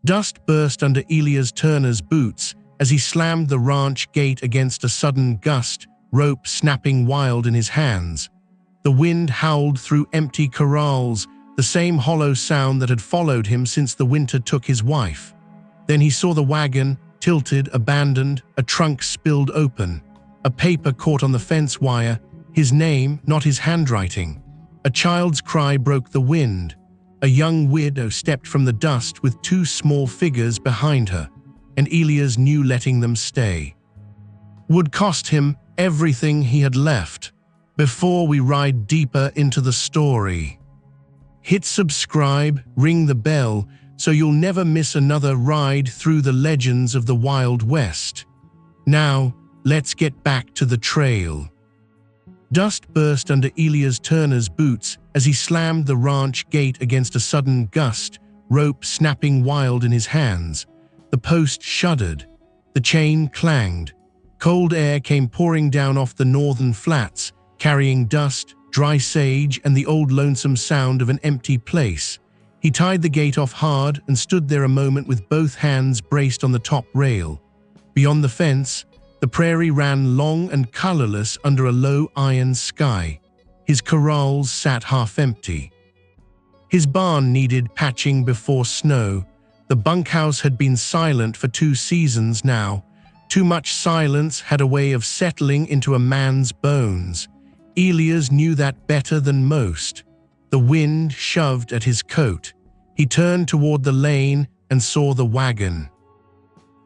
Dust burst under Elias Turner's boots as he slammed the ranch gate against a sudden gust, rope snapping wild in his hands. The wind howled through empty corrals, the same hollow sound that had followed him since the winter took his wife. Then he saw the wagon, tilted, abandoned, a trunk spilled open, a paper caught on the fence wire, his name, not his handwriting. A child's cry broke the wind. A young widow stepped from the dust with two small figures behind her, and Elias knew letting them stay would cost him everything he had left. Before we ride deeper into the story, hit subscribe, ring the bell, so you'll never miss another ride through the legends of the Wild West. Now, let's get back to the trail. Dust burst under Elias Turner's boots as he slammed the ranch gate against a sudden gust, rope snapping wild in his hands. The post shuddered. The chain clanged. Cold air came pouring down off the northern flats, carrying dust, dry sage, and the old lonesome sound of an empty place. He tied the gate off hard and stood there a moment with both hands braced on the top rail. Beyond the fence, the prairie ran long and colorless under a low iron sky. His corrals sat half empty. His barn needed patching before snow. The bunkhouse had been silent for 2 seasons now. Too much silence had a way of settling into a man's bones. Elias knew that better than most. The wind shoved at his coat. He turned toward the lane and saw the wagon.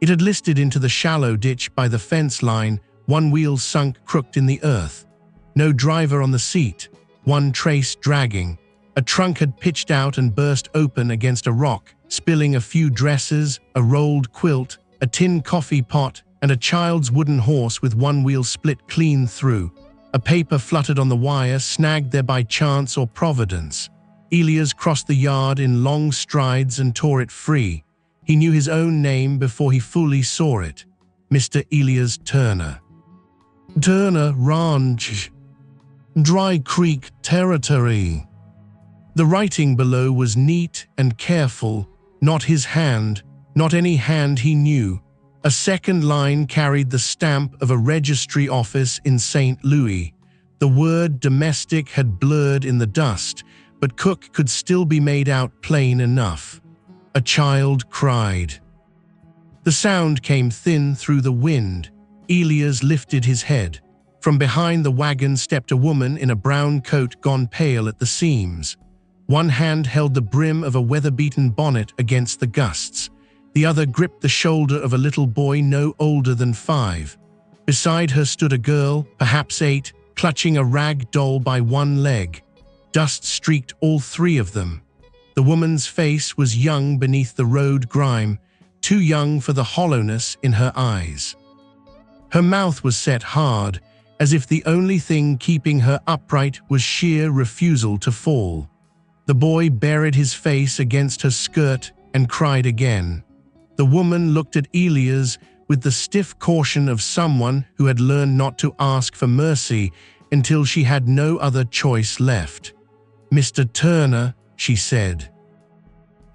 It had listed into the shallow ditch by the fence line, one wheel sunk crooked in the earth. No driver on the seat, one trace dragging. A trunk had pitched out and burst open against a rock, spilling a few dresses, a rolled quilt, a tin coffee pot, and a child's wooden horse with one wheel split clean through. A paper fluttered on the wire, snagged there by chance or providence. Elias crossed the yard in long strides and tore it free. He knew his own name before he fully saw it. Mr. Elias Turner. Turner Ranch. Dry Creek Territory. The writing below was neat and careful, not his hand, not any hand he knew. A second line carried the stamp of a registry office in St. Louis. The word domestic had blurred in the dust, but cook could still be made out plain enough. A child cried. The sound came thin through the wind. Elias lifted his head. From behind the wagon stepped a woman in a brown coat gone pale at the seams. One hand held the brim of a weather-beaten bonnet against the gusts. The other gripped the shoulder of a little boy no older than 5. Beside her stood a girl, perhaps 8, clutching a rag doll by one leg. Dust streaked all 3 of them. The woman's face was young beneath the road grime, too young for the hollowness in her eyes. Her mouth was set hard, as if the only thing keeping her upright was sheer refusal to fall. The boy buried his face against her skirt and cried again. The woman looked at Elias with the stiff caution of someone who had learned not to ask for mercy until she had no other choice left. "Mr. Turner," she said.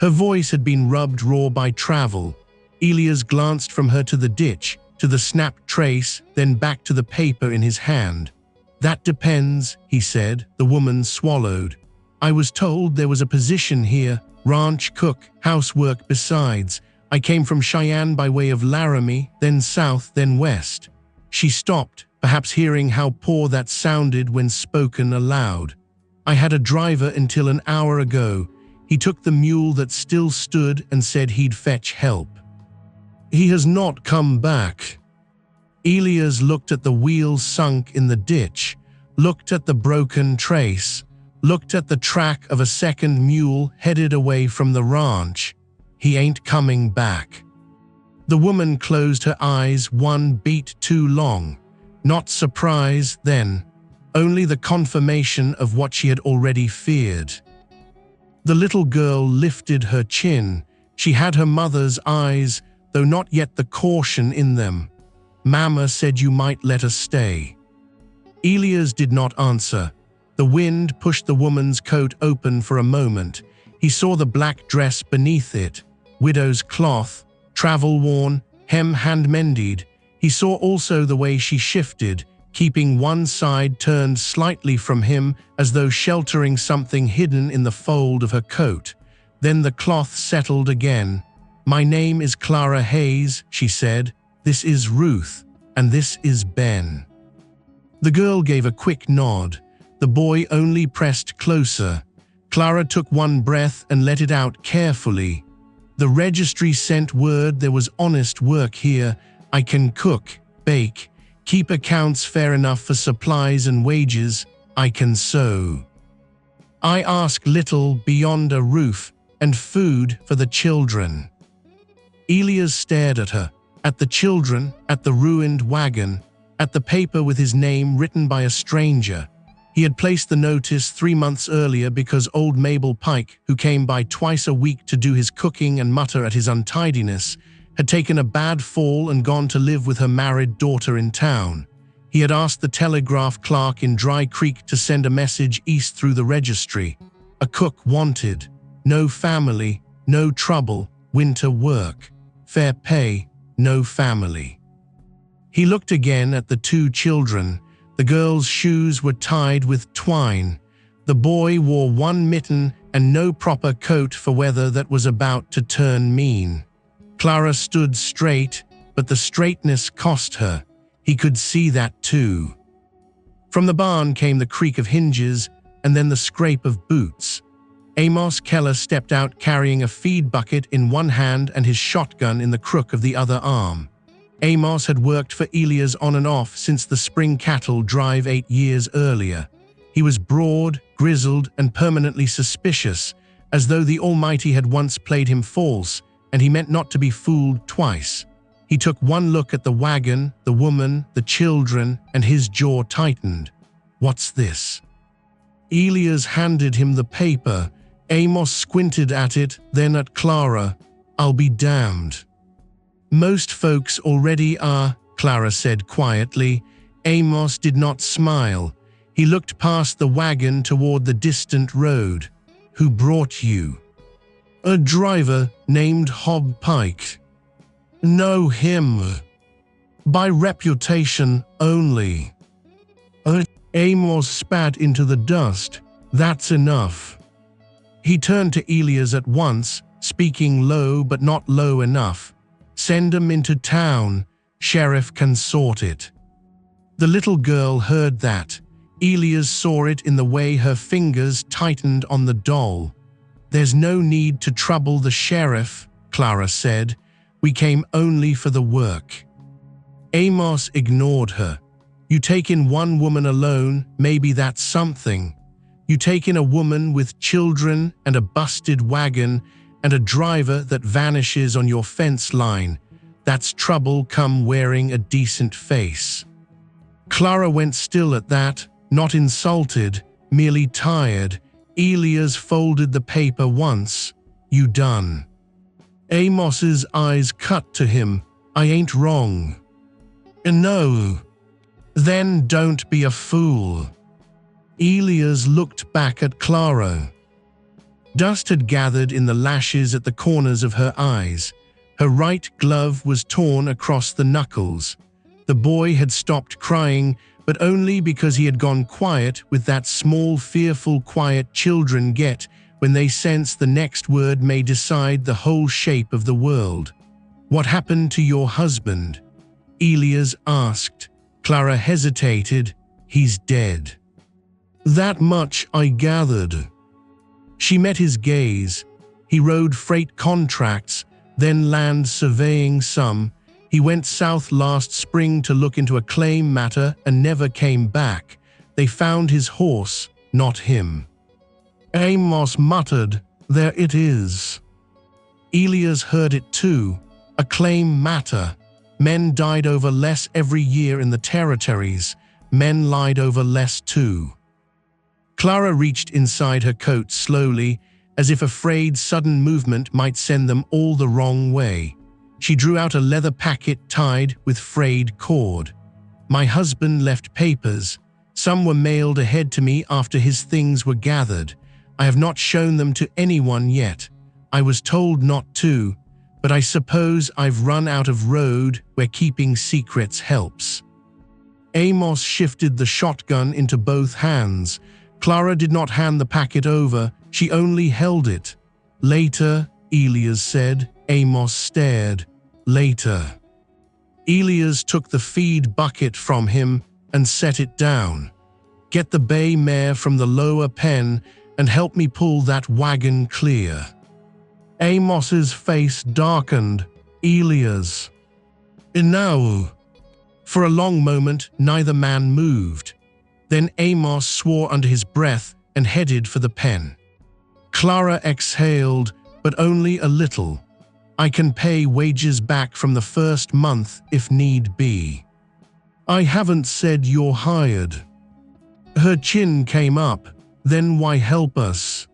Her voice had been rubbed raw by travel. Elias glanced from her to the ditch, to the snapped trace, then back to the paper in his hand. "That depends," he said. The woman swallowed. "I was told there was a position here, ranch cook, housework besides. I came from Cheyenne by way of Laramie, then south, then west." She stopped, perhaps hearing how poor that sounded when spoken aloud. "I had a driver until an hour ago. He took the mule that still stood and said he'd fetch help. He has not come back." Elias looked at the wheel sunk in the ditch, looked at the broken trace, looked at the track of a second mule headed away from the ranch. "He ain't coming back." The woman closed her eyes one beat too long. Not surprise then, only the confirmation of what she had already feared. The little girl lifted her chin. She had her mother's eyes, though not yet the caution in them. "Mama said you might let us stay." Elias did not answer. The wind pushed the woman's coat open for a moment. He saw the black dress beneath it. widow's cloth, travel-worn, hem hand-mended. He saw also the way she shifted, keeping one side turned slightly from him as though sheltering something hidden in the fold of her coat. Then the cloth settled again. "My name is Clara Hayes," she said. "This is Ruth, and this is Ben." The girl gave a quick nod. The boy only pressed closer. Clara took one breath and let it out carefully. "The registry sent word there was honest work here. I can cook, bake, keep accounts fair enough for supplies and wages. I can sew. I ask little beyond a roof and food for the children." Elias stared at her, at the children, at the ruined wagon, at the paper with his name written by a stranger. He had placed the notice 3 months earlier because old Mabel Pike, who came by twice a week to do his cooking and mutter at his untidiness, had taken a bad fall and gone to live with her married daughter in town. He had asked the telegraph clerk in Dry Creek to send a message east through the registry. A cook wanted. No family, no trouble, winter work. Fair pay, no family. He looked again at the 2 children. The girl's shoes were tied with twine. The boy wore one mitten and no proper coat for weather that was about to turn mean. Clara stood straight, but the straightness cost her. He could see that too. From the barn came the creak of hinges and then the scrape of boots. Amos Keller stepped out carrying a feed bucket in one hand and his shotgun in the crook of the other arm. Amos had worked for Elias on and off since the spring cattle drive 8 years earlier. He was broad, grizzled, and permanently suspicious, as though the Almighty had once played him false, and he meant not to be fooled twice. He took one look at the wagon, the woman, the children, and his jaw tightened. "What's this?" Elias handed him the paper. Amos squinted at it, then at Clara. "I'll be damned." "Most folks already are," Clara said quietly. Amos did not smile. He looked past the wagon toward the distant road. "Who brought you?" "A driver named Hob Pike." "Know him?" "By reputation only." Amos spat into the dust. "That's enough." He turned to Elias at once, speaking low but not low enough. "Send 'em into town. Sheriff can sort it." The little girl heard that. Elias saw it in the way her fingers tightened on the doll. "There's no need to trouble the sheriff," Clara said. "We came only for the work." Amos ignored her. "You take in one woman alone, maybe that's something. You take in a woman with children and a busted wagon and a driver that vanishes on your fence line. That's trouble come wearing a decent face." Clara went still at that, not insulted, merely tired. Elias folded the paper once. "You done?" Amos's eyes cut to him. "I ain't wrong." "No." "Then don't be a fool." Elias looked back at Clara. Dust had gathered in the lashes at the corners of her eyes. Her right glove was torn across the knuckles. The boy had stopped crying, but only because he had gone quiet with that small, fearful quiet children get when they sense the next word may decide the whole shape of the world. "What happened to your husband?" Elias asked. Clara hesitated. "He's dead." "That much I gathered." She met his gaze. He rode freight contracts, then land surveying some. He went south last spring to look into a claim matter and never came back. They found his horse, not him. Amos muttered, "There it is." Elias heard it too. A claim matter. Men died over less every year in the territories. Men lied over less too. Clara reached inside her coat slowly, as if afraid sudden movement might send them all the wrong way. She drew out a leather packet tied with frayed cord. "My husband left papers. Some were mailed ahead to me after his things were gathered. I have not shown them to anyone yet. I was told not to. but I suppose I've run out of road where keeping secrets helps." Amos shifted the shotgun into both hands. Clara did not hand the packet over, she only held it. "Later," Elias said. Amos stared. "Later." Elias took the feed bucket from him and set it down. "Get the bay mare from the lower pen and help me pull that wagon clear." Amos's face darkened. "Elias." "Inau." For a long moment, neither man moved. Then Amos swore under his breath and headed for the pen. Clara exhaled, but only a little. "I can pay wages back from the first month if need be." "I haven't said you're hired." Her chin came up. "Then why help us?"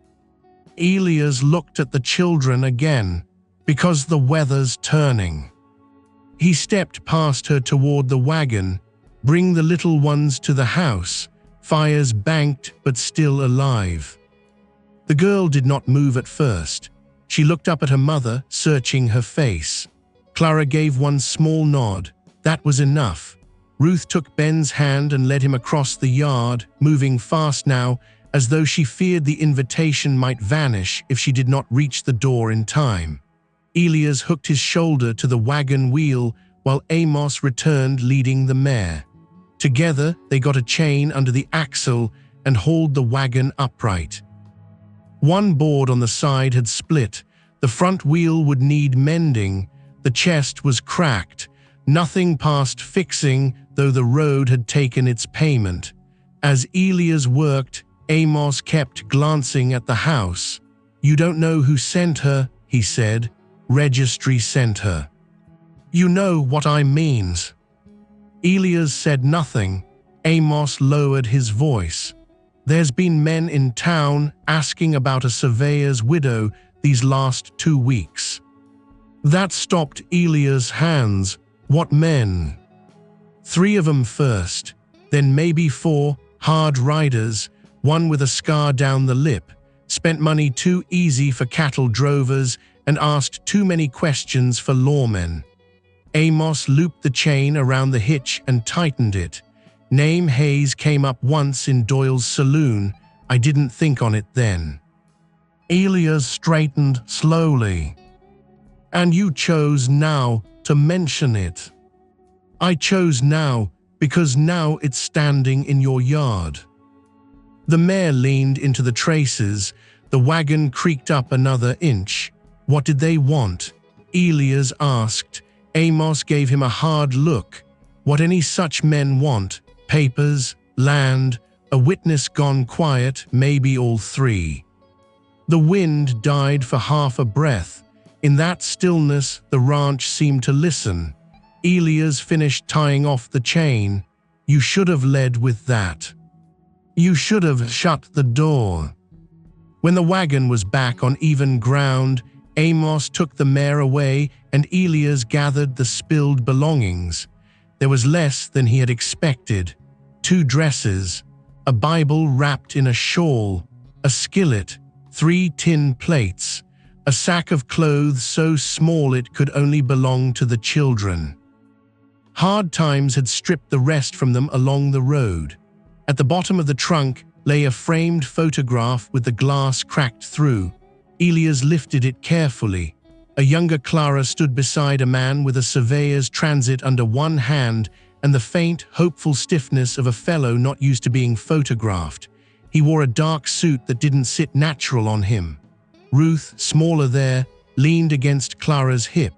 Elias looked at the children again. "Because the weather's turning." He stepped past her toward the wagon. "Bring the little ones to the house. Fire's banked but still alive." The girl did not move at first. She looked up at her mother, searching her face. Clara gave one small nod. That was enough. Ruth took Ben's hand and led him across the yard, moving fast now, as though she feared the invitation might vanish if she did not reach the door in time. Elias hooked his shoulder to the wagon wheel while Amos returned leading the mare. Together, they got a chain under the axle and hauled the wagon upright. One board on the side had split. The front wheel would need mending. The chest was cracked. Nothing past fixing, though the road had taken its payment. As Elias worked, Amos kept glancing at the house. "You don't know who sent her," he said. "Registry sent her." "You know what I means." Elias said nothing. Amos lowered his voice. "There's been men in town asking about a surveyor's widow these last 2 weeks." That stopped Elias' hands. "What men?" "3 of them first, then maybe 4, hard riders, one with a scar down the lip, spent money too easy for cattle drovers and asked too many questions for lawmen." Amos looped the chain around the hitch and tightened it. "Name Hayes came up once in Doyle's saloon. I didn't think on it then." Elias straightened slowly. "And you chose now to mention it." "I chose now because now it's standing in your yard." The mare leaned into the traces. The wagon creaked up another inch. "What did they want?" Elias asked. Amos gave him a hard look. "What any such men want: papers, land, a witness gone quiet, maybe all 3. The wind died for half a breath. In that stillness, the ranch seemed to listen. Elias finished tying off the chain. "You should have led with that. You should have shut the door." When the wagon was back on even ground, Amos took the mare away and Elias gathered the spilled belongings. There was less than he had expected. 2 dresses, a Bible wrapped in a shawl, a skillet, 3 tin plates, a sack of clothes so small it could only belong to the children. Hard times had stripped the rest from them along the road. At the bottom of the trunk lay a framed photograph with the glass cracked through. Elias lifted it carefully. A younger Clara stood beside a man with a surveyor's transit under one hand and the faint, hopeful stiffness of a fellow not used to being photographed. He wore a dark suit that didn't sit natural on him. Ruth, smaller there, leaned against Clara's hip.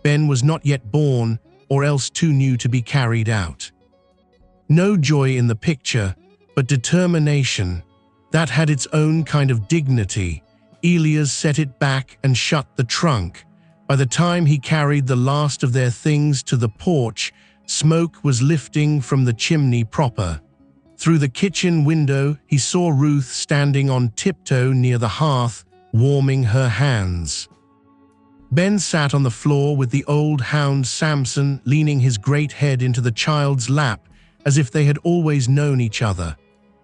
Ben was not yet born, or else too new to be carried out. No joy in the picture, but determination. That had its own kind of dignity. Elias set it back and shut the trunk. By the time he carried the last of their things to the porch, smoke was lifting from the chimney proper. Through the kitchen window, he saw Ruth standing on tiptoe near the hearth, warming her hands. Ben sat on the floor with the old hound Samson leaning his great head into the child's lap, as if they had always known each other.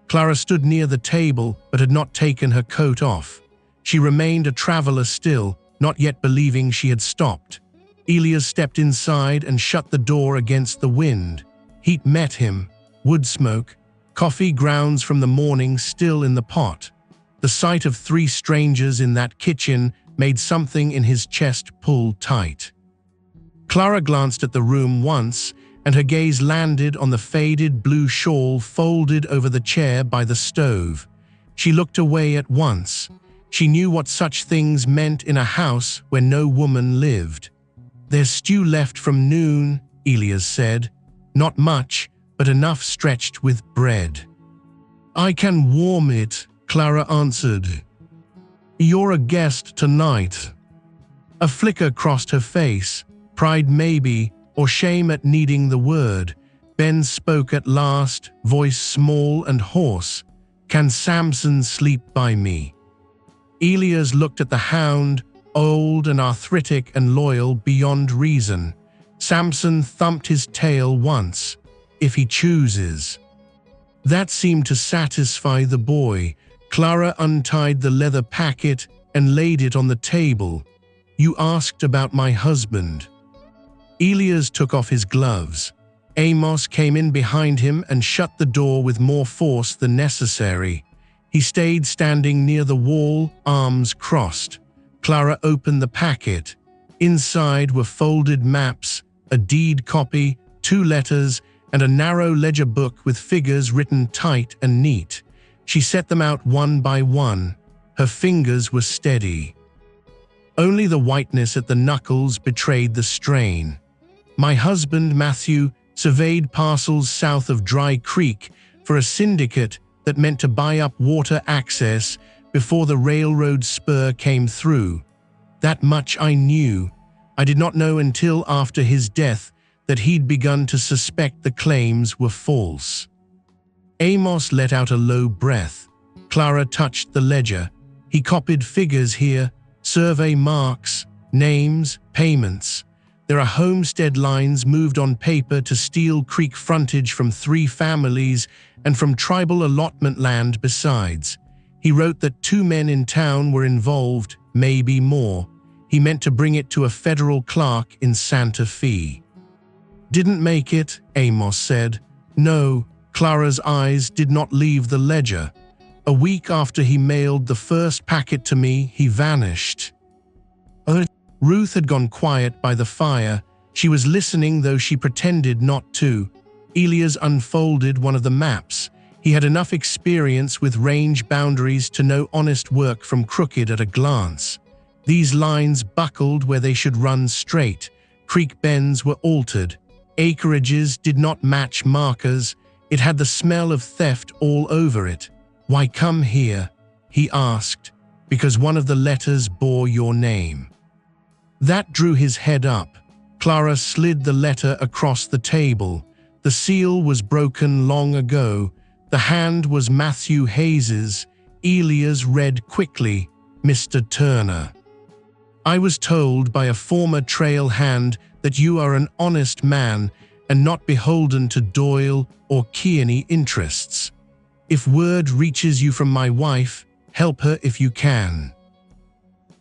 Clara stood near the table but had not taken her coat off. She remained a traveler still, not yet believing she had stopped. Elias stepped inside and shut the door against the wind. Heat met him, wood smoke, coffee grounds from the morning still in the pot. The sight of 3 strangers in that kitchen made something in his chest pull tight. Clara glanced at the room once, and her gaze landed on the faded blue shawl folded over the chair by the stove. She looked away at once. She knew what such things meant in a house where no woman lived. "There's stew left from noon," Elias said. "Not much, but enough stretched with bread." "I can warm it," Clara answered. "You're a guest tonight." A flicker crossed her face, pride maybe, or shame at needing the word. Ben spoke at last, voice small and hoarse. "Can Samson sleep by me?" Elias looked at the hound, old and arthritic and loyal beyond reason. Samson thumped his tail once, if he chooses. That seemed to satisfy the boy. Clara untied the leather packet and laid it on the table. "You asked about my husband." Elias took off his gloves. Amos came in behind him and shut the door with more force than necessary. He stayed standing near the wall, arms crossed. Clara opened the packet. Inside were folded maps, a deed copy, 2 letters, and a narrow ledger book with figures written tight and neat. She set them out one by one. Her fingers were steady. Only the whiteness at the knuckles betrayed the strain. "My husband, Matthew, surveyed parcels south of Dry Creek for a syndicate that meant to buy up water access before the railroad spur came through. That much I knew. I did not know until after his death that he'd begun to suspect the claims were false." Amos let out a low breath. Clara touched the ledger. He copied figures here, survey marks, names, payments. There are homestead lines moved on paper to Steel Creek frontage from 3 families and from tribal allotment land besides. He wrote that 2 men in town were involved, maybe more. He meant to bring it to a federal clerk in Santa Fe. "Didn't make it," Amos said. "No." Clara's eyes did not leave the ledger. "A week after he mailed the first packet to me, he vanished." Ruth had gone quiet by the fire. She was listening, though she pretended not to. Elias unfolded one of the maps. He had enough experience with range boundaries to know honest work from crooked at a glance. These lines buckled where they should run straight. Creek bends were altered. Acreages did not match markers. It had the smell of theft all over it. "Why come here?" he asked. "Because one of the letters bore your name." That drew his head up. Clara slid the letter across the table. The seal was broken long ago. The hand was Matthew Hayes's. Elias read quickly, "Mr. Turner. I was told by a former trail hand that you are an honest man and not beholden to Doyle or Kearney interests. If word reaches you from my wife, help her if you can.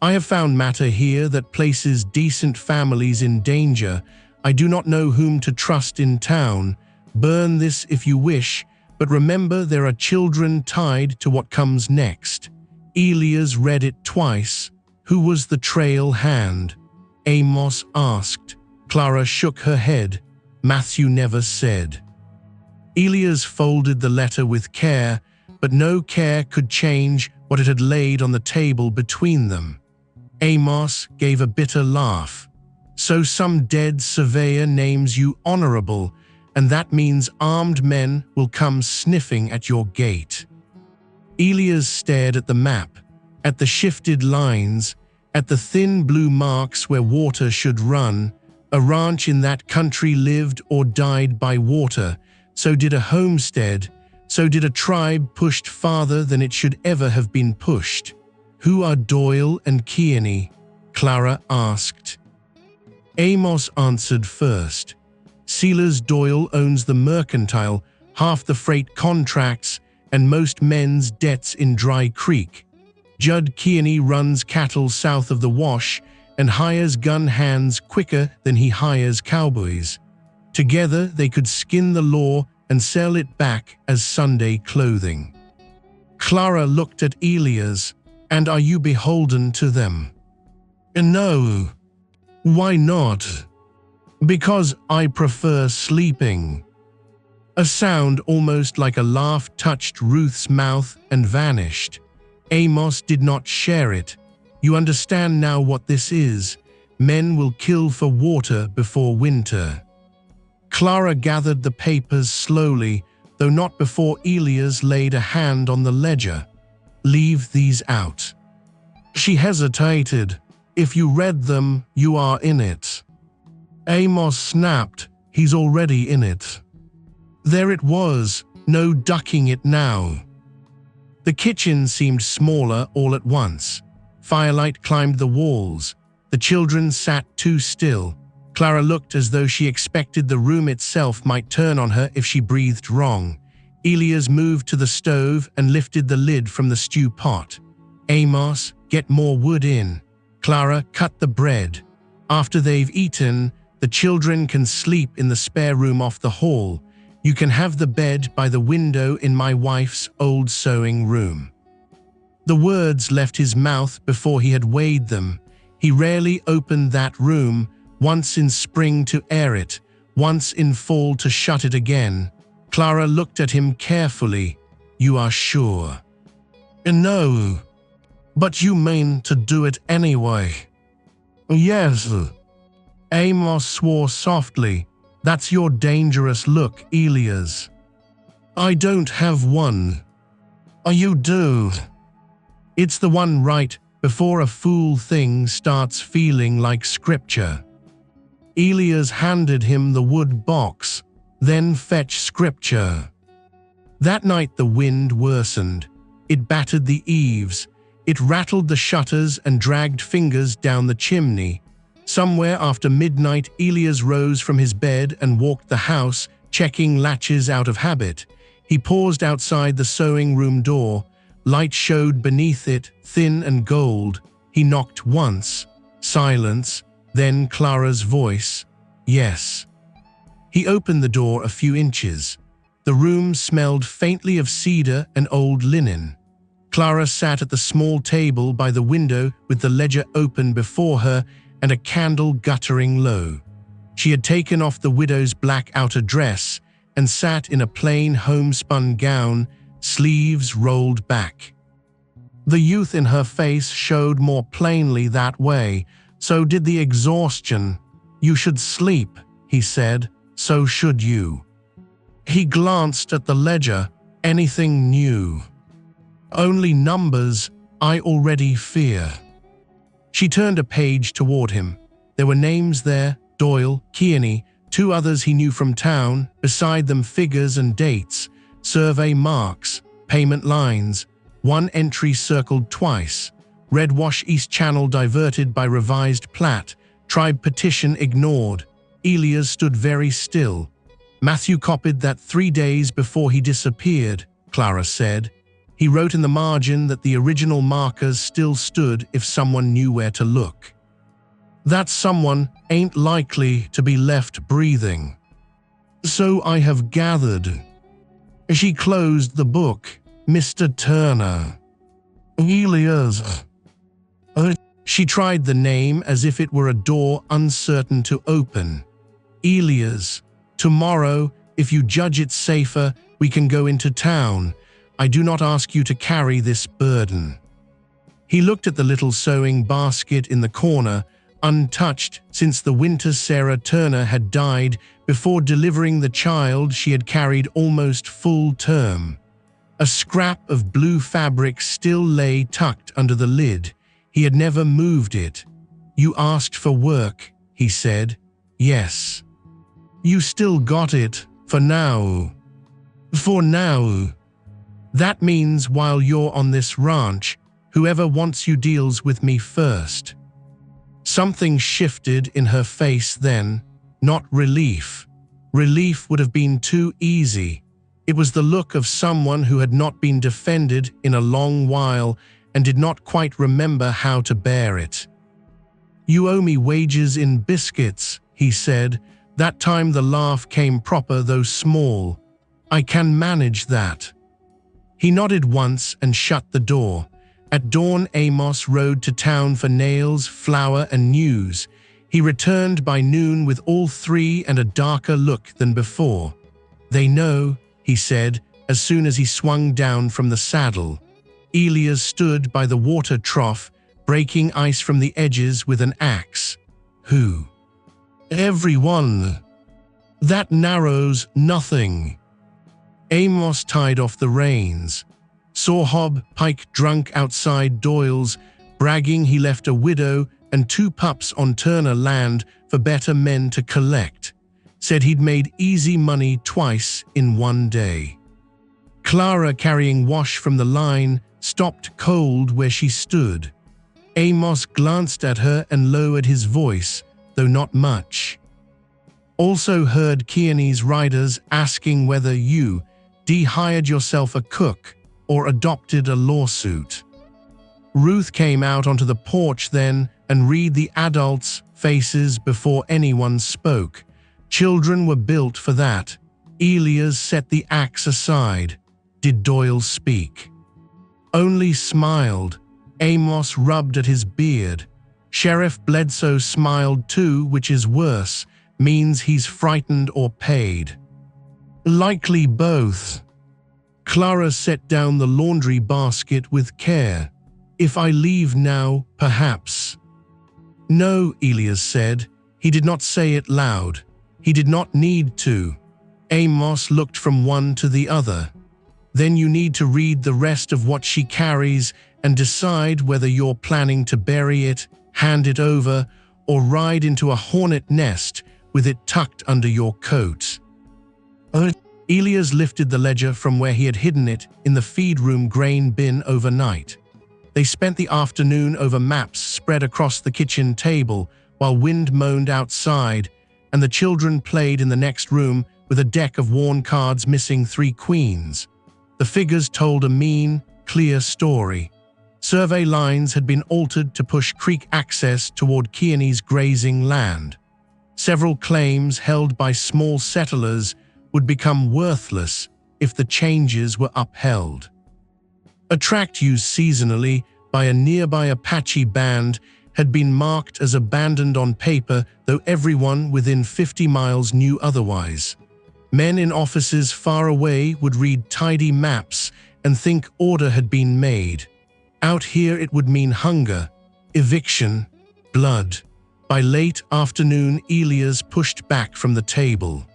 I have found matter here that places decent families in danger. I do not know whom to trust in town. Burn this if you wish, but remember there are children tied to what comes next." Elias read it twice. "Who was the trail hand?" Amos asked. Clara shook her head. "Matthew never said." Elias folded the letter with care, but no care could change what it had laid on the table between them. Amos gave a bitter laugh. "So some dead surveyor names you honorable, and that means armed men will come sniffing at your gate." Elias stared at the map, at the shifted lines, at the thin blue marks where water should run. A ranch in that country lived or died by water. So did a homestead. So did a tribe pushed farther than it should ever have been pushed. "Who are Doyle and Kearney?" Clara asked. Amos answered first. "Silas Doyle owns the mercantile, half the freight contracts, and most men's debts in Dry Creek. Judd Kearney runs cattle south of the Wash and hires gun hands quicker than he hires cowboys. Together they could skin the law and sell it back as Sunday clothing. Clara looked at Elias. And are you beholden to them? No. Why not? Because I prefer sleeping. A sound almost like a laugh touched Ruth's mouth and vanished. Amos did not share it. You understand now what this is. Men will kill for water before winter. Clara gathered the papers slowly, though not before Elias laid a hand on the ledger. Leave these out. She hesitated. If you read them, you are in it. Amos snapped. He's already in it. There it was, no ducking it now. The kitchen seemed smaller all at once. Firelight climbed the walls. The children sat too still. Clara looked as though she expected the room itself might turn on her if she breathed wrong. Elias moved to the stove and lifted the lid from the stew pot. Amos, get more wood in. Clara, cut the bread. After they've eaten, the children can sleep in the spare room off the hall. You can have the bed by the window in my wife's old sewing room. The words left his mouth before he had weighed them. He rarely opened that room, once in spring to air it, once in fall to shut it again. Clara looked at him carefully. You are sure? No. But you mean to do it anyway? Yes. Amos swore softly. That's your dangerous look, Elias. I don't have one. You do. It's the one right before a fool thing starts feeling like scripture. Elias handed him the wood box. Then fetch scripture. That night the wind worsened. It battered the eaves. It rattled the shutters and dragged fingers down the chimney. Somewhere after midnight, Elias rose from his bed and walked the house, checking latches out of habit. He paused outside the sewing room door. Light showed beneath it, thin and gold. He knocked once. Silence. Then Clara's voice. Yes. He opened the door a few inches. The room smelled faintly of cedar and old linen. Clara sat at the small table by the window with the ledger open before her and a candle guttering low. She had taken off the widow's black outer dress and sat in a plain homespun gown, sleeves rolled back. The youth in her face showed more plainly that way. So did the exhaustion. You should sleep, he said. So should you. He glanced at the ledger. Anything new? Only numbers I already fear. She turned a page toward him. There were names there, Doyle, Kearney, two others he knew from town, beside them figures and dates, survey marks, payment lines, one entry circled twice, Red Wash East Channel diverted by revised plat, tribe petition ignored. Elias stood very still. Matthew copied that 3 days before he disappeared, Clara said. He wrote in the margin that the original markers still stood if someone knew where to look. That someone ain't likely to be left breathing. So I have gathered. She closed the book. Mr. Turner. Elias. She tried the name as if it were a door uncertain to open. Elias. Tomorrow, if you judge it safer, we can go into town. I do not ask you to carry this burden. He looked at the little sewing basket in the corner, untouched since the winter Sarah Turner had died before delivering the child she had carried almost full term. A scrap of blue fabric still lay tucked under the lid. He had never moved it. You asked for work, he said. Yes. You still got it, for now. For now. That means while you're on this ranch, whoever wants you deals with me first. Something shifted in her face then, not relief. Relief would have been too easy. It was the look of someone who had not been defended in a long while and did not quite remember how to bear it. "You owe me wages in biscuits," he said. That time the laugh came proper though small. "I can manage that." He nodded once and shut the door. At dawn, Amos rode to town for nails, flour, and news. He returned by noon with all three and a darker look than before. "They know," he said, as soon as he swung down from the saddle. Elias stood by the water trough, breaking ice from the edges with an axe. "Who?" "Everyone. That narrows nothing." Amos tied off the reins. Saw Hob Pike drunk outside Doyle's, bragging he left a widow and 2 pups on Turner land for better men to collect. Said he'd made easy money twice in one day. Clara, carrying wash from the line, stopped cold where she stood. Amos glanced at her and lowered his voice, though not much. "Also heard Kearney's riders asking whether you hired yourself a cook or adopted a lawsuit." Ruth came out onto the porch then and read the adults' faces before anyone spoke. Children were built for that. Elias set the axe aside. Did Doyle speak? Only smiled. Amos rubbed at his beard. Sheriff Bledsoe smiled too, which is worse, means he's frightened or paid. Likely both. Clara set down the laundry basket with care. "If I leave now, perhaps." "No," Elias said. He did not say it loud. He did not need to. Amos looked from one to the other. "Then you need to read the rest of what she carries and decide whether you're planning to bury it, hand it over, or ride into a hornet nest with it tucked under your coat." Elias lifted the ledger from where he had hidden it in the feed room grain bin overnight. They spent the afternoon over maps spread across the kitchen table while wind moaned outside, and the children played in the next room with a deck of worn cards missing 3 queens. The figures told a mean, clear story. Survey lines had been altered to push creek access toward Kearney's grazing land. Several claims held by small settlers would become worthless if the changes were upheld. A tract used seasonally by a nearby Apache band had been marked as abandoned on paper, though everyone within 50 miles knew otherwise. Men in offices far away would read tidy maps and think order had been made. Out here it would mean hunger, eviction, blood. By late afternoon, Elias pushed back from the table.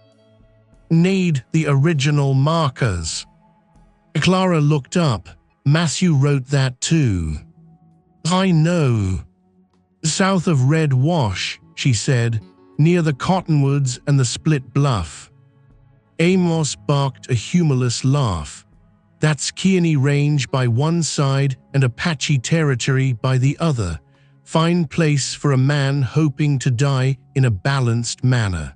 "Need the original markers." Clara looked up. "Matthew wrote that too." "I know." "South of Red Wash," she said, "near the cottonwoods and the split bluff." Amos barked a humorless laugh. "That's Kearney Range by one side and Apache territory by the other. Fine place for a man hoping to die in a balanced manner."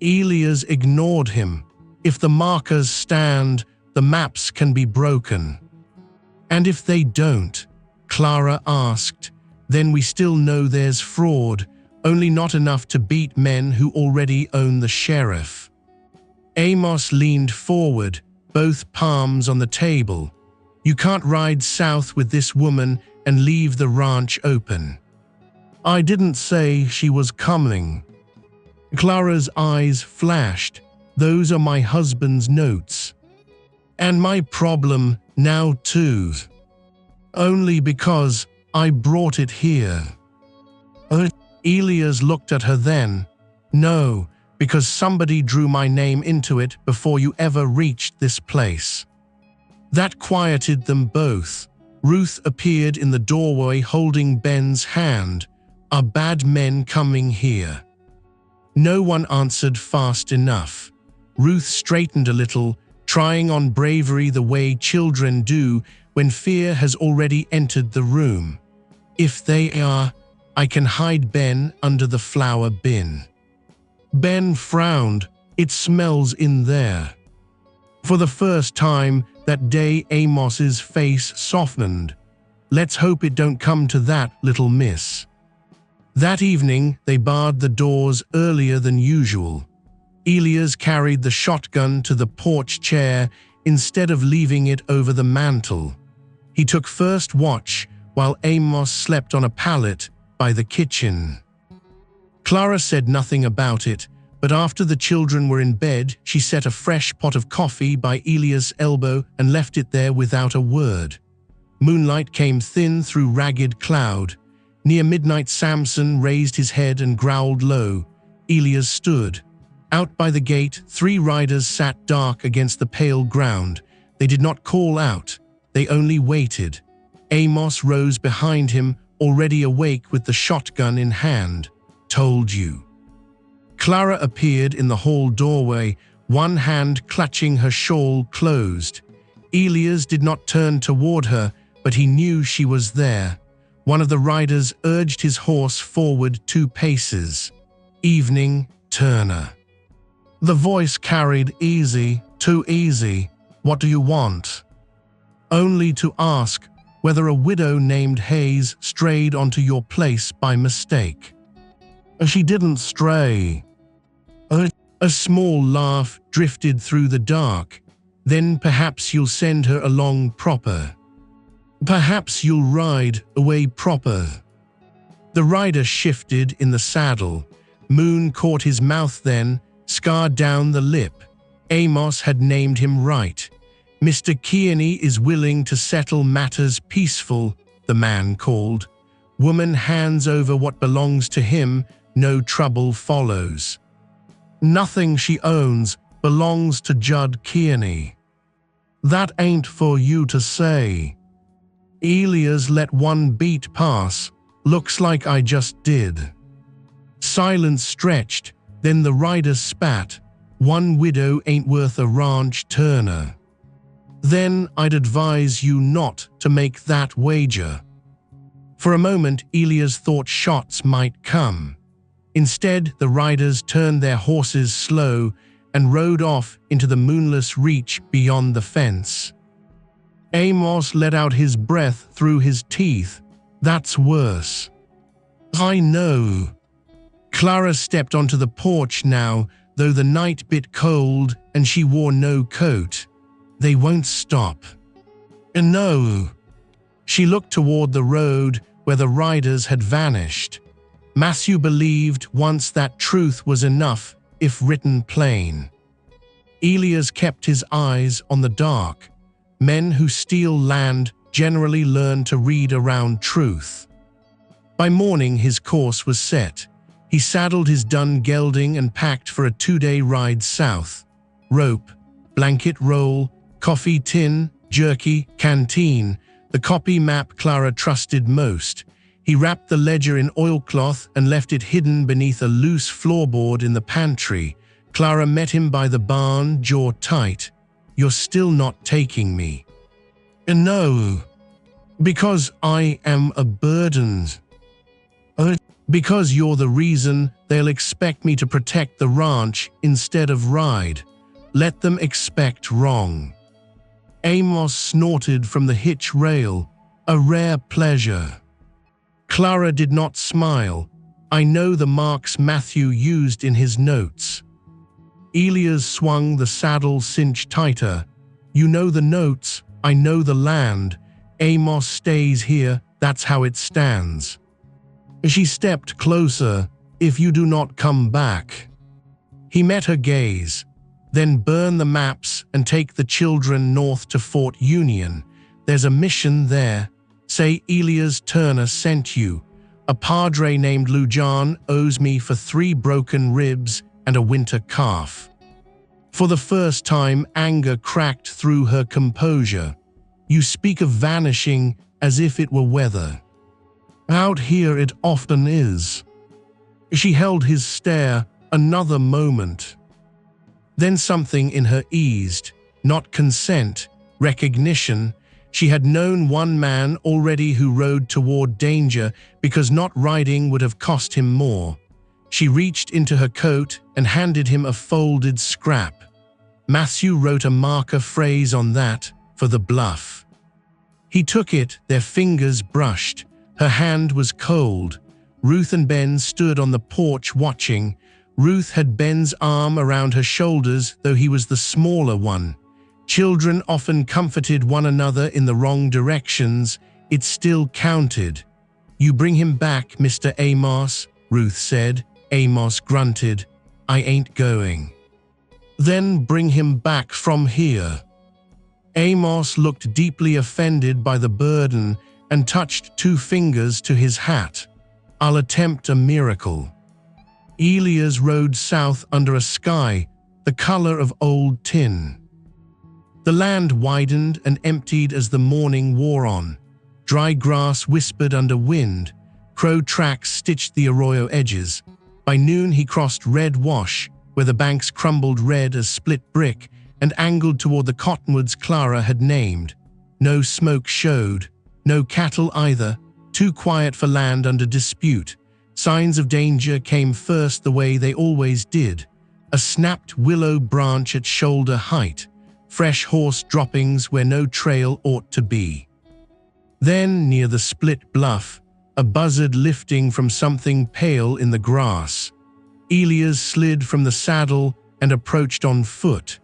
Elias ignored him. "If the markers stand, the maps can be broken." "And if they don't?" Clara asked. "Then we still know there's fraud, only not enough to beat men who already own the sheriff." Amos leaned forward, both palms on the table. "You can't ride south with this woman and leave the ranch open." "I didn't say she was coming." Clara's eyes flashed. "Those are my husband's notes. And my problem now too. Only because I brought it here." Elias looked at her then. "No, because somebody drew my name into it before you ever reached this place." That quieted them both. Ruth appeared in the doorway holding Ben's hand. "Are bad men coming here?" No one answered fast enough. Ruth straightened a little, trying on bravery the way children do when fear has already entered the room. "If they are, I can hide Ben under the flour bin." Ben frowned. "It smells in there." For the first time that day, Amos's face softened. Let's hope it don't come to that, little miss." That evening, they barred the doors earlier than usual. Elias carried the shotgun to the porch chair instead of leaving it over the mantel. He took first watch while Amos slept on a pallet by the kitchen. Clara said nothing about it, but after the children were in bed, she set a fresh pot of coffee by Elias' elbow and left it there without a word. Moonlight came thin through ragged cloud. Near midnight, Samson raised his head and growled low. Elias stood. Out by the gate, 3 riders sat dark against the pale ground. They did not call out. They only waited. Amos rose behind him, already awake with the shotgun in hand. "Told you." Clara appeared in the hall doorway, one hand clutching her shawl closed. Elias did not turn toward her, but he knew she was there. One of the riders urged his horse forward 2 paces. "Evening, Turner." The voice carried easy, too easy. "What do you want?" "Only to ask whether a widow named Hayes strayed onto your place by mistake." "She didn't stray." A small laugh drifted through the dark. "Then perhaps you'll send her along proper. Perhaps you'll ride away proper." The rider shifted in the saddle. Moon caught his mouth then, scarred down the lip. Amos had named him right. "Mr. Kearney is willing to settle matters peaceful," the man called. "Woman hands over what belongs to him, no trouble follows. Nothing she owns belongs to Judd Kearney." "That ain't for you to say." Elias let one beat pass. "Looks like I just did." Silence stretched, then the rider spat. "One widow ain't worth a ranch, Turner." "Then I'd advise you not to make that wager." For a moment, Elias thought shots might come. Instead, the riders turned their horses slow and rode off into the moonless reach beyond the fence. Amos let out his breath through his teeth. "That's worse." "I know." Clara stepped onto the porch now, though the night bit cold and she wore no coat. "They won't stop." "No." She looked toward the road where the riders had vanished. Matthew believed once that truth was enough, if written plain. Elias kept his eyes on the dark. Men who steal land generally learn to read around truth. By morning his course was set. He saddled his dun gelding and packed for a 2-day ride south. Rope, blanket roll, coffee tin, jerky, canteen, the copy map Clara trusted most. He wrapped the ledger in oilcloth and left it hidden beneath a loose floorboard in the pantry. Clara met him by the barn, jaw tight. "You're still not taking me." "No." "Because I am a burden." "Because you're the reason they'll expect me to protect the ranch instead of ride. Let them expect wrong." Amos snorted from the hitch rail. "A rare pleasure." Clara did not smile. "I know the marks Matthew used in his notes." Elias swung the saddle cinch tighter. "You know the notes, I know the land. Amos stays here, that's how it stands." She stepped closer. "If you do not come back." He met her gaze. "Then burn the maps and take the children north to Fort Union. There's a mission there. Say Elias Turner sent you. A padre named Lujan owes me for 3 broken ribs and a winter calf." For the first time, anger cracked through her composure. "You speak of vanishing as if it were weather. Out here it often is." She held his stare another moment. Then something in her eased, not consent, recognition. She had known one man already who rode toward danger because not riding would have cost him more. She reached into her coat and handed him a folded scrap. Matthew wrote a marker phrase on that for the bluff. He took it, their fingers brushed. Her hand was cold. Ruth and Ben stood on the porch watching. Ruth had Ben's arm around her shoulders, though he was the smaller one. Children often comforted one another in the wrong directions. It still counted. "You bring him back, Mr. Amos," Ruth said. Amos grunted. "I ain't going." "Then bring him back from here." Amos looked deeply offended by the burden and touched 2 fingers to his hat. "I'll attempt a miracle." Elias rode south under a sky the color of old tin. The land widened and emptied as the morning wore on. Dry grass whispered under wind. Crow tracks stitched the arroyo edges. By noon he crossed Red Wash, where the banks crumbled red as split brick, and angled toward the cottonwoods Clara had named. No smoke showed, no cattle either, too quiet for land under dispute. Signs of danger came first the way they always did. A snapped willow branch at shoulder height, fresh horse droppings where no trail ought to be. Then, near the split bluff, a buzzard lifting from something pale in the grass. Elias slid from the saddle and approached on foot.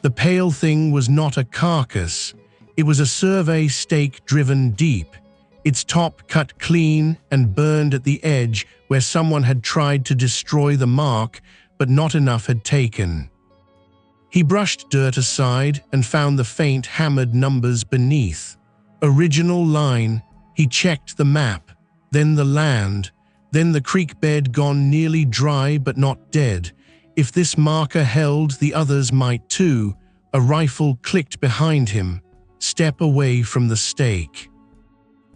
The pale thing was not a carcass. It was a survey stake driven deep, its top cut clean and burned at the edge where someone had tried to destroy the mark, but not enough had taken. He brushed dirt aside and found the faint hammered numbers beneath. Original line. He checked the map, then the land, then the creek bed gone nearly dry but not dead. If this marker held, the others might too. A rifle clicked behind him. Step away from the stake.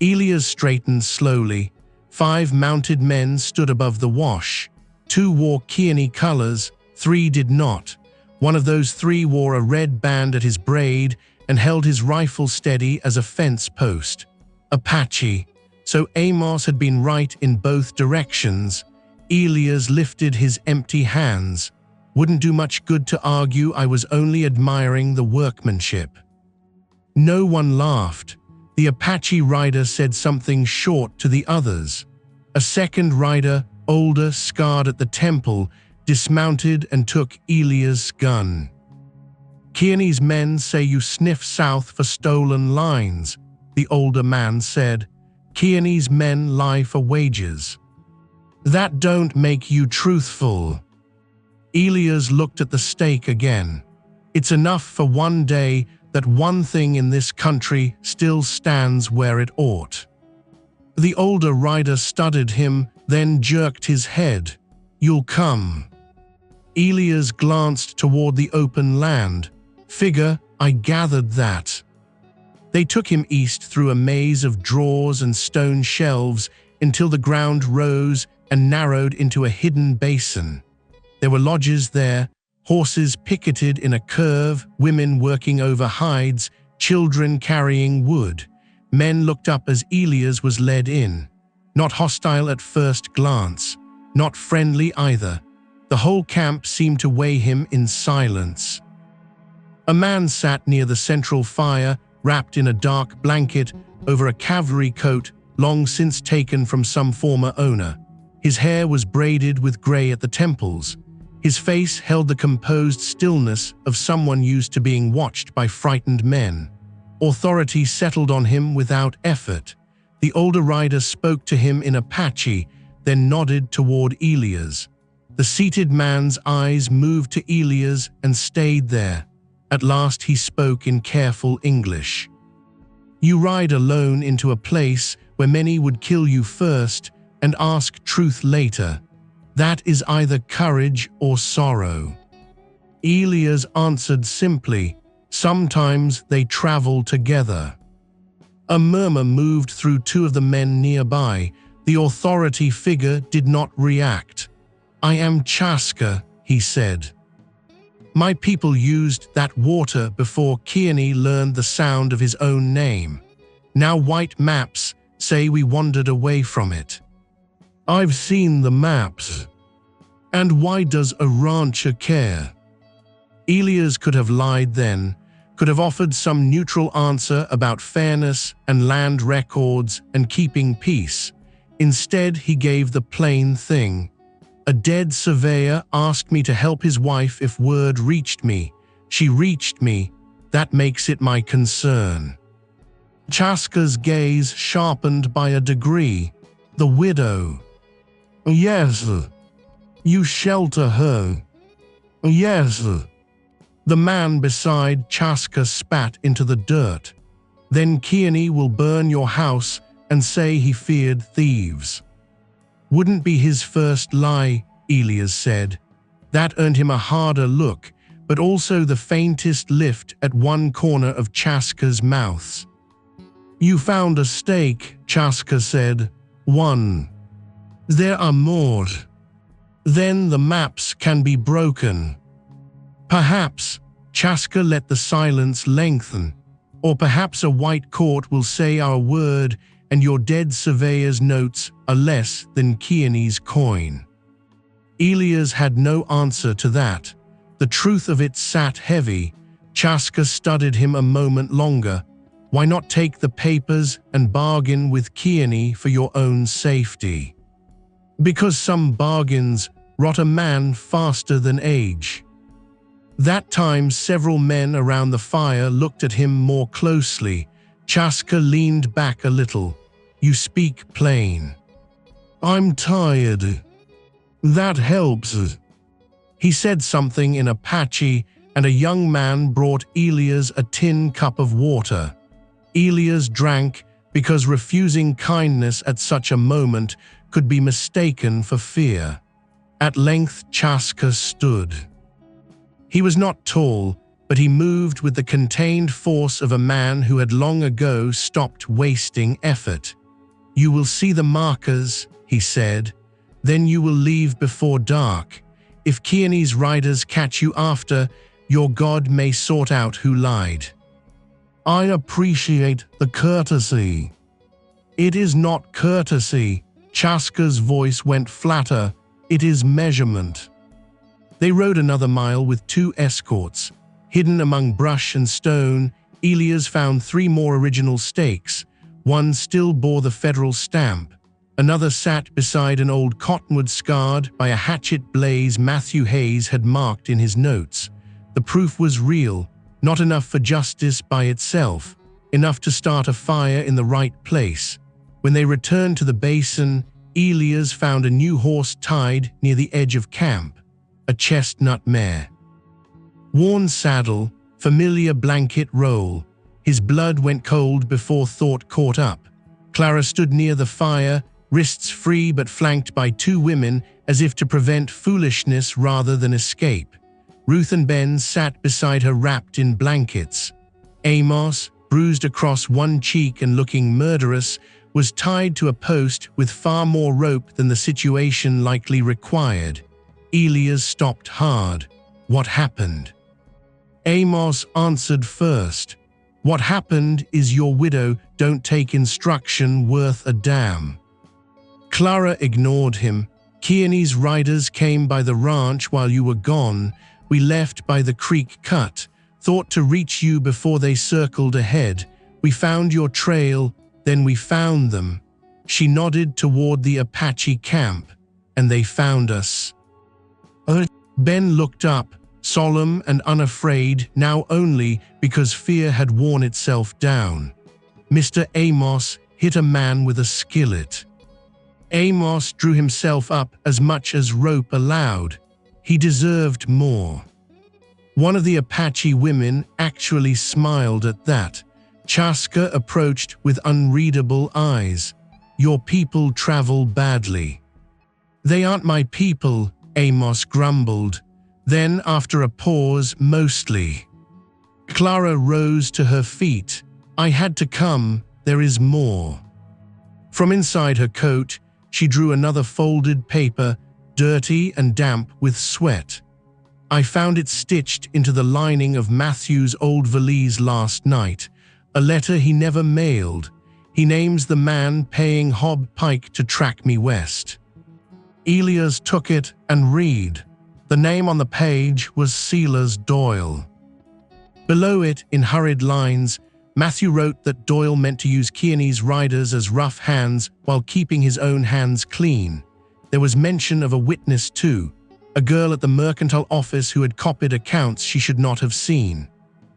Elias straightened slowly. 5 mounted men stood above the wash. 2 wore Kearney colors, 3 did not. One of those 3 wore a red band at his braid and held his rifle steady as a fence post. Apache. So Amos had been right in both directions. Elias lifted his empty hands. Wouldn't do much good to argue. I was only admiring the workmanship. No one laughed. The Apache rider said something short to the others. A second rider, older, scarred at the temple, dismounted and took Elias' gun. "Kearney's men say you sniff south for stolen lines," the older man said. "Kearney's men lie for wages." "That don't make you truthful." Elias looked at the stake again. "It's enough for one day that one thing in this country still stands where it ought." The older rider studied him, then jerked his head. "You'll come." Elias glanced toward the open land. "Figure, I gathered that." They took him east through a maze of drawers and stone shelves until the ground rose and narrowed into a hidden basin. There were lodges there, horses picketed in a curve, women working over hides, children carrying wood. Men looked up as Elias was led in. Not hostile at first glance, not friendly either. The whole camp seemed to weigh him in silence. A man sat near the central fire, wrapped in a dark blanket over a cavalry coat long since taken from some former owner. His hair was braided with gray at the temples. His face held the composed stillness of someone used to being watched by frightened men. Authority settled on him without effort. The older rider spoke to him in Apache, then nodded toward Elias. The seated man's eyes moved to Elias and stayed there. At last he spoke in careful English. "You ride alone into a place where many would kill you first and ask truth later. That is either courage or sorrow." Elias answered simply, "Sometimes they travel together." A murmur moved through 2 of the men nearby. The authority figure did not react. "I am Chaska," he said. "My people used that water before Kearney learned the sound of his own name. Now white maps say we wandered away from it." "I've seen the maps. And why does a rancher care?" Elias could have lied then, could have offered some neutral answer about fairness and land records and keeping peace. Instead, he gave the plain thing. A dead surveyor asked me to help his wife if word reached me. She reached me. That makes it my concern. Chaska's gaze sharpened by a degree. The widow. Yes. You shelter her. Yes. The man beside Chaska spat into the dirt. Then Kearney will burn your house and say he feared thieves. Wouldn't be his first lie, Elias said. That earned him a harder look, but also the faintest lift at one corner of Chaska's mouth. You found a stake, Chaska said. One. There are more. Then the maps can be broken. Perhaps, Chaska let the silence lengthen, or perhaps a white court will say our word and your dead surveyor's notes are less than Kearney's coin. Elias had no answer to that. The truth of it sat heavy. Chaska studied him a moment longer. Why not take the papers and bargain with Kearney for your own safety? Because some bargains rot a man faster than age. That time several men around the fire looked at him more closely. Chaska leaned back a little. You speak plain. I'm tired. That helps. He said something in Apache, and a young man brought Elias a tin cup of water. Elias drank because refusing kindness at such a moment could be mistaken for fear. At length Chaska stood. He was not tall, but he moved with the contained force of a man who had long ago stopped wasting effort. You will see the markers, he said. Then you will leave before dark. If Kearney's riders catch you after, your God may sort out who lied. I appreciate the courtesy. It is not courtesy. Chaska's voice went flatter. It is measurement. They rode another mile with 2 escorts. Hidden among brush and stone, Elias found 3 more original stakes. One still bore the federal stamp. Another sat beside an old cottonwood scarred by a hatchet blaze Matthew Hayes had marked in his notes. The proof was real, not enough for justice by itself, enough to start a fire in the right place. When they returned to the basin, Elias found a new horse tied near the edge of camp, a chestnut mare. Worn saddle, familiar blanket roll. His blood went cold before thought caught up. Clara stood near the fire, wrists free but flanked by 2 women as if to prevent foolishness rather than escape. Ruth and Ben sat beside her wrapped in blankets. Amos, bruised across one cheek and looking murderous, was tied to a post with far more rope than the situation likely required. Elias stopped hard. What happened? Amos answered first. What happened is your widow don't take instruction worth a damn. Clara ignored him. Kearney's riders came by the ranch while you were gone. We left by the creek cut. Thought to reach you before they circled ahead. We found your trail, then we found them. She nodded toward the Apache camp, and they found us. Ben looked up, solemn and unafraid, now only because fear had worn itself down. Mr. Amos hit a man with a skillet. Amos drew himself up as much as rope allowed. He deserved more. One of the Apache women actually smiled at that. Chaska approached with unreadable eyes. Your people travel badly. They aren't my people, Amos grumbled. Then, after a pause, mostly. Clara rose to her feet. I had to come, there is more. From inside her coat, she drew another folded paper, dirty and damp with sweat. I found it stitched into the lining of Matthew's old valise last night, a letter he never mailed. He names the man paying Hob Pike to track me west. Elias took it and read. The name on the page was Silas Doyle. Below it, in hurried lines, Matthew wrote that Doyle meant to use Kearney's riders as rough hands while keeping his own hands clean. There was mention of a witness too, a girl at the mercantile office who had copied accounts she should not have seen.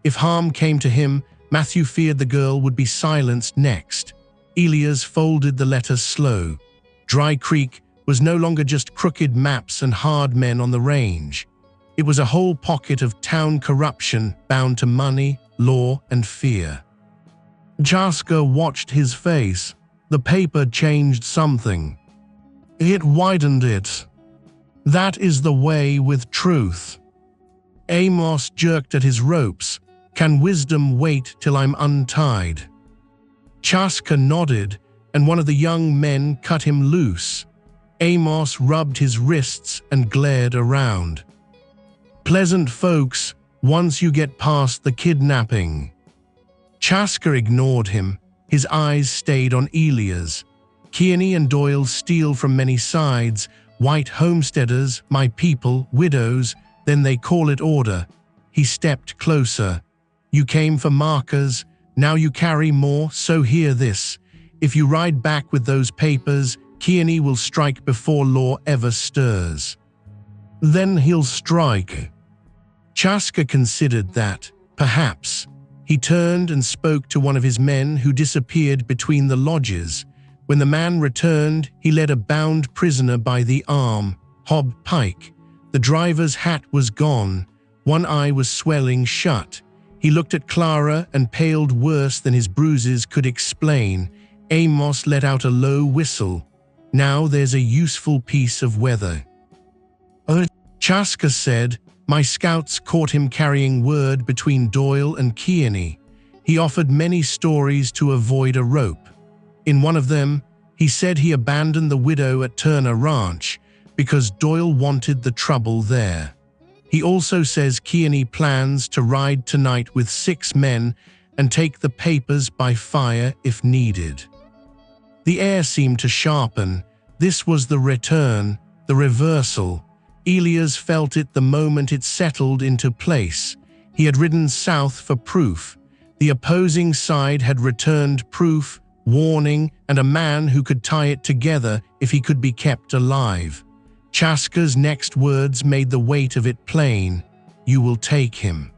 If harm came to him, Matthew feared the girl would be silenced next. Elias folded the letter slow. Dry Creek was no longer just crooked maps and hard men on the range. It was a whole pocket of town corruption bound to money, law, and fear. Chaska watched his face. The paper changed something. It widened it. That is the way with truth. Amos jerked at his ropes. Can wisdom wait till I'm untied? Chaska nodded, and one of the young men cut him loose. Amos rubbed his wrists and glared around. Pleasant folks, once you get past the kidnapping. Chaska ignored him. His eyes stayed on Elias. Kearney and Doyle steal from many sides, white homesteaders, my people, widows, then they call it order. He stepped closer. You came for markers, now you carry more, so hear this. If you ride back with those papers, Kearney will strike before law ever stirs. Then he'll strike. Chaska considered that, perhaps. He turned and spoke to one of his men who disappeared between the lodges. When the man returned, he led a bound prisoner by the arm, Hob Pike. The driver's hat was gone. One eye was swelling shut. He looked at Clara and paled worse than his bruises could explain. Amos let out a low whistle. Now there's a useful piece of weather. Chaska said, my scouts caught him carrying word between Doyle and Kearney. He offered many stories to avoid a rope. In one of them, he said he abandoned the widow at Turner Ranch because Doyle wanted the trouble there. He also says Kearney plans to ride tonight with 6 men and take the papers by fire if needed. The air seemed to sharpen. This was the return, the reversal. Elias felt it the moment it settled into place. He had ridden south for proof. The opposing side had returned proof, warning, and a man who could tie it together if he could be kept alive. Chaska's next words made the weight of it plain. You will take him.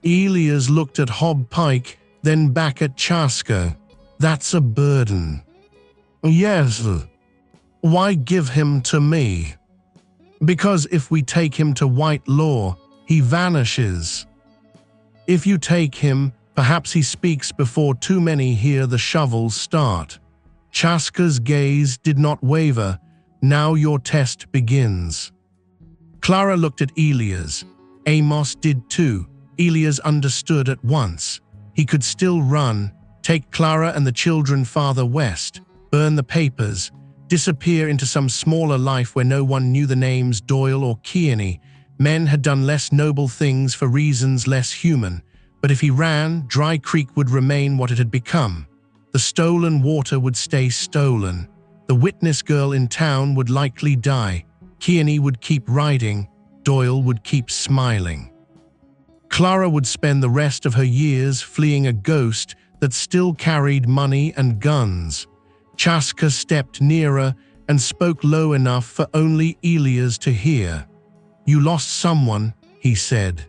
Elias looked at Hob Pike, then back at Chaska. That's a burden. Yes. Why give him to me? Because if we take him to white law, he vanishes. If you take him, perhaps he speaks before too many hear the shovels start. Chaska's gaze did not waver. Now your test begins. Clara looked at Elias. Amos did too. Elias understood at once. He could still run, take Clara and the children farther west, burn the papers, disappear into some smaller life where no one knew the names Doyle or Kearney. Men had done less noble things for reasons less human, but if he ran, Dry Creek would remain what it had become. The stolen water would stay stolen. The witness girl in town would likely die. Kearney would keep riding. Doyle would keep smiling. Clara would spend the rest of her years fleeing a ghost that still carried money and guns. Chaska stepped nearer and spoke low enough for only Elias to hear. You lost someone, he said.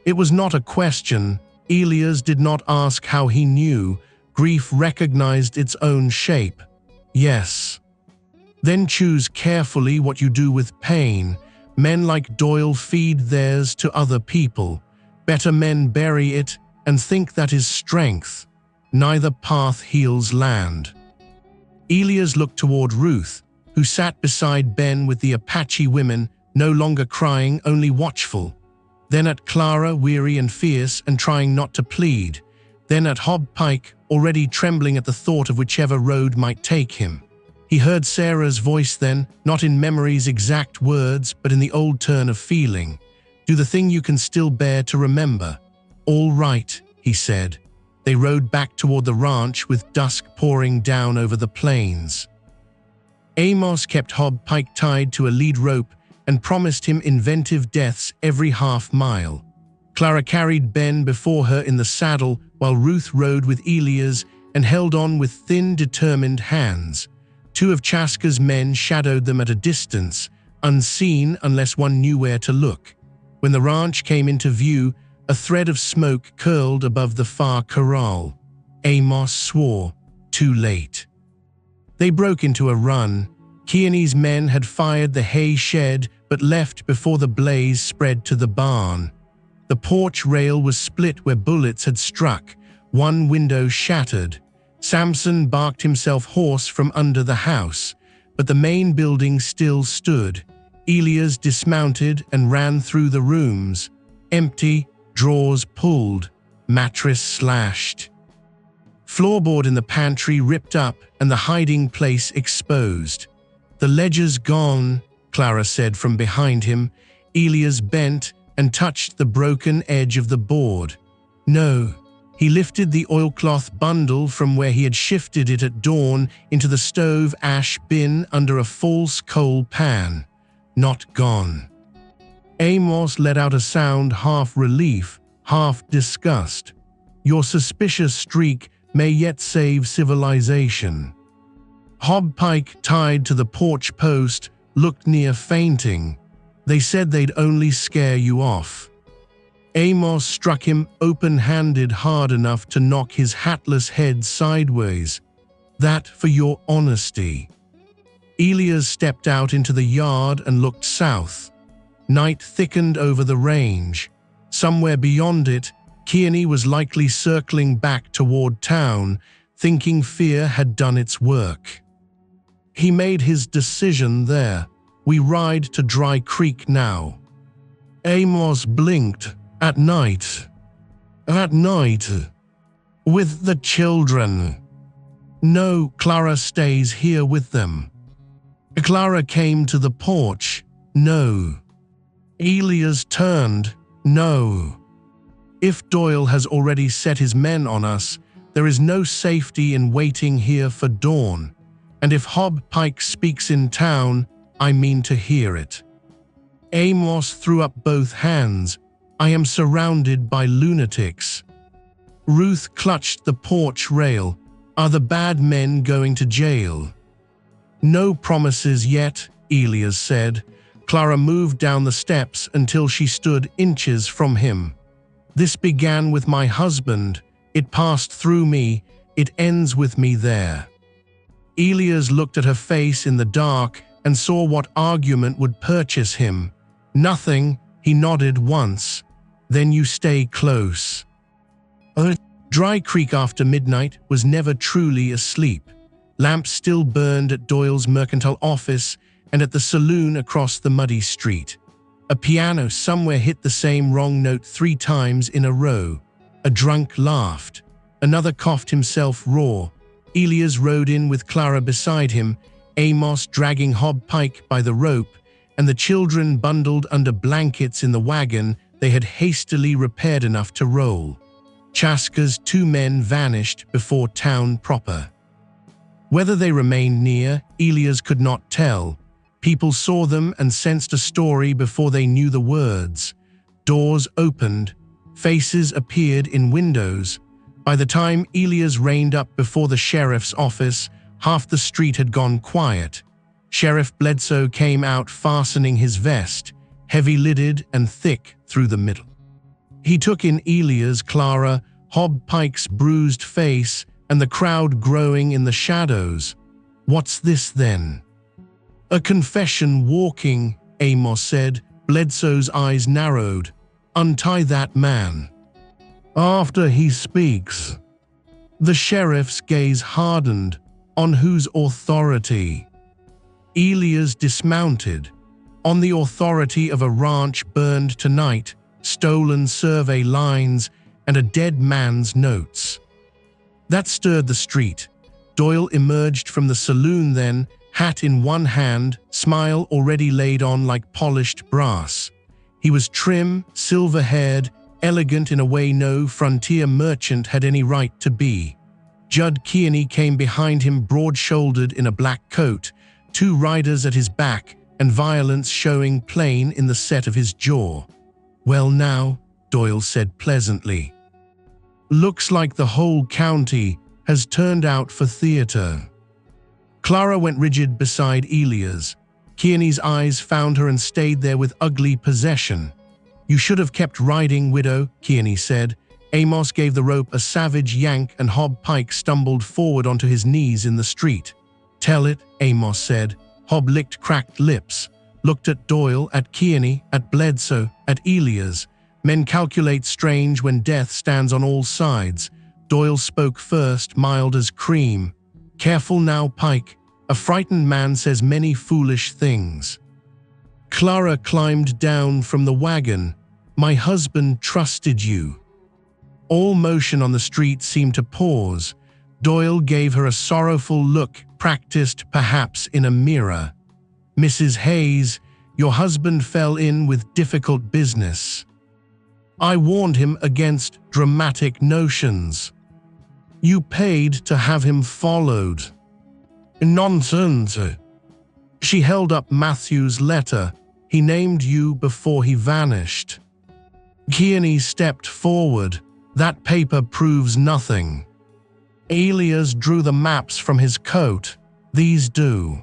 It was not a question. Elias did not ask how he knew. Grief recognized its own shape. Yes. Then choose carefully what you do with pain. Men like Doyle feed theirs to other people. Better men bury it and think that is strength. Neither path heals land. Elias looked toward Ruth, who sat beside Ben with the Apache women, no longer crying, only watchful. Then at Clara, weary and fierce and trying not to plead. Then at Hob Pike, already trembling at the thought of whichever road might take him. He heard Sarah's voice then, not in memory's exact words, but in the old turn of feeling. Do the thing you can still bear to remember. All right, he said. They rode back toward the ranch with dusk pouring down over the plains. Amos kept Hob Pike tied to a lead rope and promised him inventive deaths every half mile. Clara carried Ben before her in the saddle while Ruth rode with Elias and held on with thin, determined hands. Two of Chaska's men shadowed them at a distance, unseen unless one knew where to look. When the ranch came into view, a thread of smoke curled above the far corral. Amos swore, too late. They broke into a run. Kearney's men had fired the hay shed but left before the blaze spread to the barn. The porch rail was split where bullets had struck, one window shattered. Samson barked himself hoarse from under the house, but the main building still stood. Elias dismounted and ran through the rooms. Empty, drawers pulled, mattress slashed. Floorboard in the pantry ripped up and the hiding place exposed. "The ledger's gone," Clara said from behind him. Elias bent and touched the broken edge of the board. "No." He lifted the oilcloth bundle from where he had shifted it at dawn into the stove ash bin under a false coal pan. "Not gone." Amos let out a sound half relief, half disgust. "Your suspicious streak may yet save civilization." Hob Pike, tied to the porch post, looked near fainting. "They said they'd only scare you off." Amos struck him open-handed hard enough to knock his hatless head sideways. "That for your honesty." Elias stepped out into the yard and looked south. Night thickened over the range. Somewhere beyond it, Kearney was likely circling back toward town, thinking fear had done its work. He made his decision there. "We ride to Dry Creek now." Amos blinked. "At night." "At night? With the children?" "No, Clara stays here with them." Clara came to the porch. "No." Elias turned. "No. If Doyle has already set his men on us, there is no safety in waiting here for dawn. And if Hob Pike speaks in town, I mean to hear it." Amos threw up both hands. "I am surrounded by lunatics." Ruth clutched the porch rail. "Are the bad men going to jail?" "No promises yet," Elias said. Clara moved down the steps until she stood inches from him. "This began with my husband. It passed through me. It ends with me there." Elias looked at her face in the dark and saw what argument would purchase him. "Nothing," he nodded once. "Then you stay close." Dry Creek after midnight was never truly asleep. Lamps still burned at Doyle's mercantile office and at the saloon across the muddy street. A piano somewhere hit the same wrong note 3 times in a row. A drunk laughed. Another coughed himself raw. Elias rode in with Clara beside him, Amos dragging Hob Pike by the rope, and the children bundled under blankets in the wagon they had hastily repaired enough to roll. Chaska's 2 men vanished before town proper. Whether they remained near, Elias could not tell. People saw them and sensed a story before they knew the words. Doors opened. Faces appeared in windows. By the time Elias reined up before the sheriff's office, half the street had gone quiet. Sheriff Bledsoe came out fastening his vest, heavy-lidded and thick through the middle. He took in Elias, Clara, Hob Pike's bruised face, and the crowd growing in the shadows. "What's this then?" "A confession walking," Amos said. Bledsoe's eyes narrowed. "Untie that man." "After he speaks." The sheriff's gaze hardened. "On whose authority?" Elias dismounted. "On the authority of a ranch burned tonight, stolen survey lines, and a dead man's notes." That stirred the street. Doyle emerged from the saloon then, hat in one hand, smile already laid on like polished brass. He was trim, silver-haired, elegant in a way no frontier merchant had any right to be. Judd Kearney came behind him broad-shouldered in a black coat, 2 riders at his back, and violence showing plain in the set of his jaw. "Well now," Doyle said pleasantly. Looks like the whole county has turned out for theater. Clara went rigid beside Elias. Kearney's eyes found her and stayed there with ugly possession. You should have kept riding, widow, Kearney said. Amos gave the rope a savage yank and Hob Pike stumbled forward onto his knees in the street. Tell it, Amos said. Hob licked cracked lips, looked at Doyle, at Kearney, at Bledsoe, at Elias. Men calculate strange when death stands on all sides. Doyle spoke first, mild as cream. Careful now, Pike. A frightened man says many foolish things. Clara climbed down from the wagon. My husband trusted you. All motion on the street seemed to pause. Doyle gave her a sorrowful look, practiced perhaps in a mirror. Mrs. Hayes, your husband fell in with difficult business. I warned him against dramatic notions. You paid to have him followed. Nonsense. She held up Matthew's letter. He named you before he vanished. Kearney stepped forward. That paper proves nothing. Elias drew the maps from his coat. These do.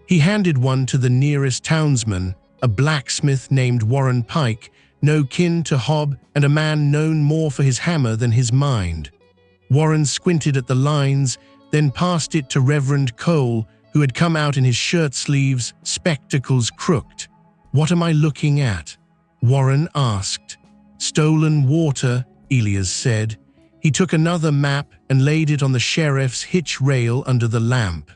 He handed one to the nearest townsman, a blacksmith named Warren Pike, no kin to Hob and a man known more for his hammer than his mind. Warren squinted at the lines, then passed it to Reverend Cole, who had come out in his shirt sleeves, spectacles crooked. What am I looking at? Warren asked. Stolen water, Elias said. He took another map and laid it on the sheriff's hitch rail under the lamp.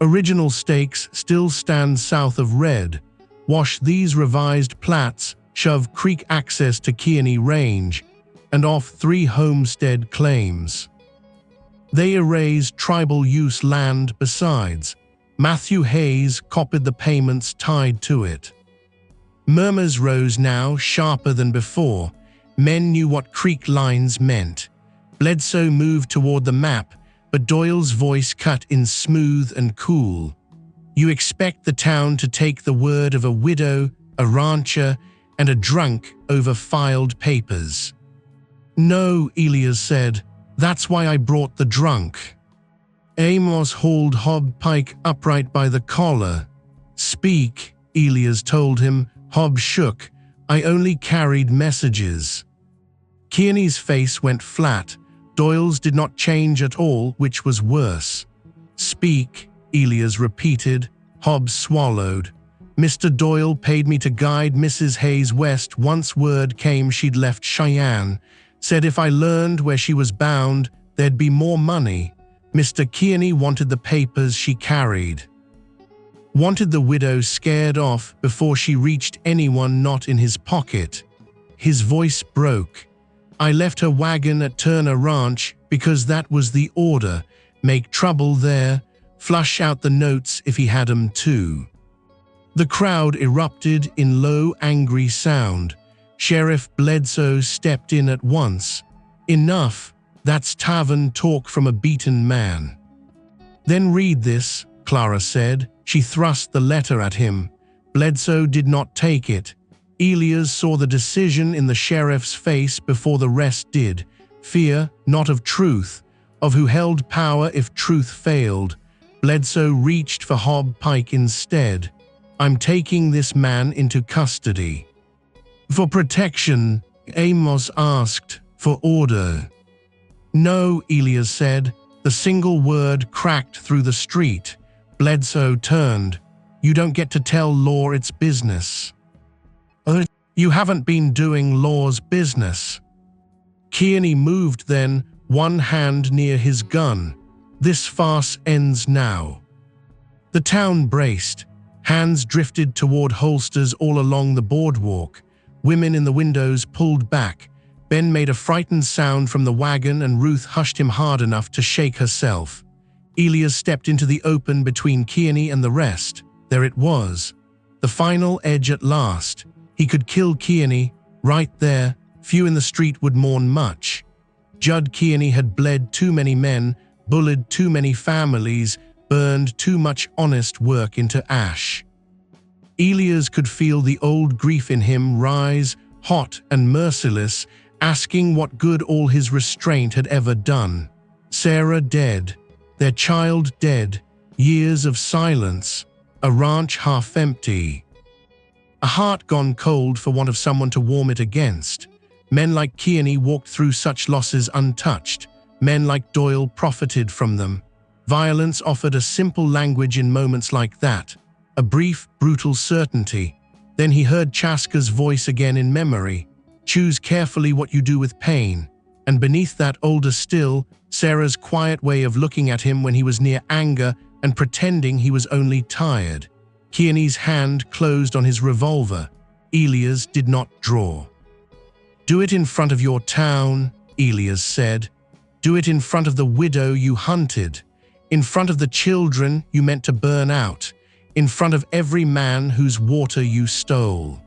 Original stakes still stand south of Red. Wash these revised plats, shove creek access to Kearney Range, and off 3 homestead claims. They erase tribal use land besides. Matthew Hayes copied the payments tied to it. Murmurs rose now, sharper than before. Men knew what creek lines meant. Bledsoe moved toward the map, but Doyle's voice cut in smooth and cool. You expect the town to take the word of a widow, a rancher, and a drunk over filed papers. No, Elias said. That's why I brought the drunk. Amos hauled Hob Pike upright by the collar. Speak, Elias told him. Hob shook. I only carried messages. Kearney's face went flat. Doyle's did not change at all, which was worse. Speak, Elias repeated. Hob swallowed. Mr. Doyle paid me to guide Mrs. Hayes west once word came she'd left Cheyenne. Said if I learned where she was bound, there'd be more money. Mr. Kearney wanted the papers she carried. Wanted the widow scared off before she reached anyone not in his pocket. His voice broke. I left her wagon at Turner Ranch because that was the order. Make trouble there, flush out the notes if he had 'em too. The crowd erupted in low, angry sound. Sheriff Bledsoe stepped in at once. Enough, that's tavern talk from a beaten man. Then read this, Clara said. She thrust the letter at him. Bledsoe did not take it. Elias saw the decision in the sheriff's face before the rest did. Fear, not of truth, of who held power if truth failed. Bledsoe reached for Hob Pike instead. I'm taking this man into custody. For protection, Amos asked. For order. No, Elias said. The single word cracked through the street. Bledsoe turned. You don't get to tell law its business. You haven't been doing law's business. Kearney moved then, one hand near his gun. This farce ends now. The town braced. Hands drifted toward holsters all along the boardwalk. Women in the windows pulled back. Ben made a frightened sound from the wagon and Ruth hushed him hard enough to shake herself. Elias stepped into the open between Kearney and the rest. There it was. The final edge at last. He could kill Kearney, right there. Few in the street would mourn much. Judd Kearney had bled too many men, bullied too many families, burned too much honest work into ash. Elias could feel the old grief in him rise, hot and merciless, asking what good all his restraint had ever done. Sarah dead, their child dead, years of silence, a ranch half empty. A heart gone cold for want of someone to warm it against. Men like Kearney walked through such losses untouched. Men like Doyle profited from them. Violence offered a simple language in moments like that, a brief, brutal certainty. Then he heard Chaska's voice again in memory. Choose carefully what you do with pain. And beneath that, older still, Sarah's quiet way of looking at him when he was near anger and pretending he was only tired. Kearney's hand closed on his revolver. Elias did not draw. Do it in front of your town, Elias said. Do it in front of the widow you hunted. In front of the children you meant to burn out. In front of every man whose water you stole.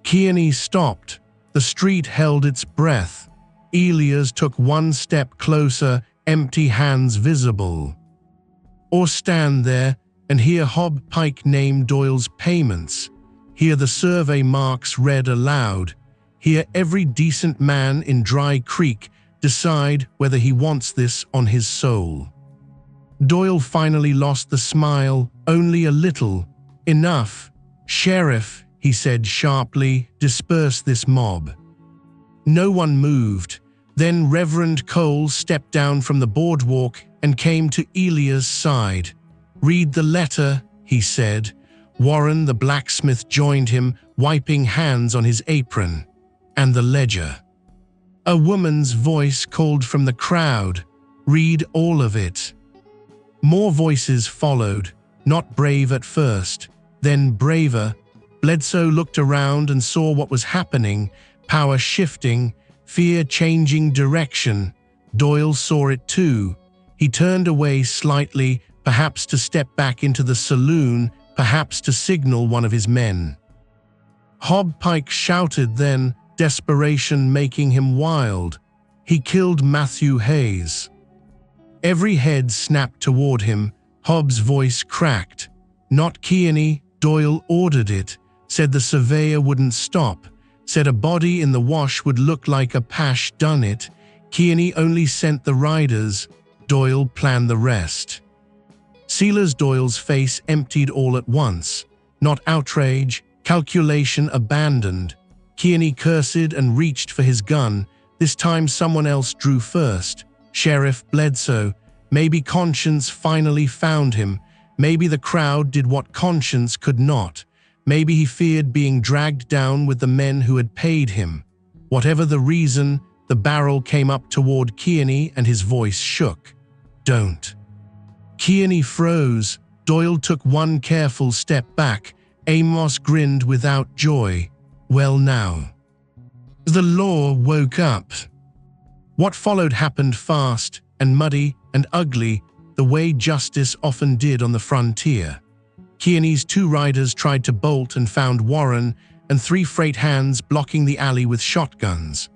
Kearney stopped. The street held its breath. Elias took one step closer, empty hands visible. Or stand there and hear Hob Pike name Doyle's payments. Hear the survey marks read aloud. Hear every decent man in Dry Creek decide whether he wants this on his soul. Doyle finally lost the smile, only a little. Enough. Sheriff, he said sharply, disperse this mob. No one moved. Then Reverend Cole stepped down from the boardwalk and came to Elias' side. Read the letter, he said. Warren the blacksmith joined him, wiping hands on his apron. And the ledger. A woman's voice called from the crowd. Read all of it. More voices followed, not brave at first, then braver. Bledsoe looked around and saw what was happening, power shifting, fear changing direction. Doyle saw it too. He turned away slightly, perhaps to step back into the saloon, perhaps to signal one of his men. Hob Pike shouted then, desperation making him wild. He killed Matthew Hayes. Every head snapped toward him. Hobbs' voice cracked. Not Kearney, Doyle ordered it. Said the surveyor wouldn't stop. Said a body in the wash would look like a pash done it. Kearney only sent the riders. Doyle planned the rest. Silas Doyle's face emptied all at once. Not outrage, calculation abandoned. Kearney cursed and reached for his gun. This time someone else drew first. Sheriff Bledsoe. Maybe conscience finally found him. Maybe the crowd did what conscience could not. Maybe he feared being dragged down with the men who had paid him. Whatever the reason, the barrel came up toward Kearney and his voice shook. Don't. Kearney froze. Doyle took one careful step back. Amos grinned without joy. Well now. The law woke up. What followed happened fast and muddy and ugly, the way justice often did on the frontier. Kearney's two riders tried to bolt and found Warren and three freight hands blocking the alley with shotguns.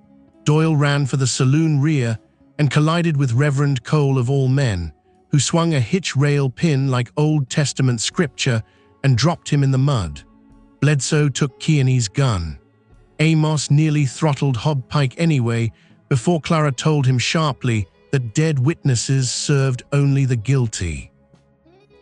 Doyle ran for the saloon rear and collided with Reverend Cole of all men, who swung a hitch rail pin like Old Testament scripture and dropped him in the mud. Bledsoe took Kearney's gun. Amos nearly throttled Hob Pike anyway, before Clara told him sharply that dead witnesses served only the guilty.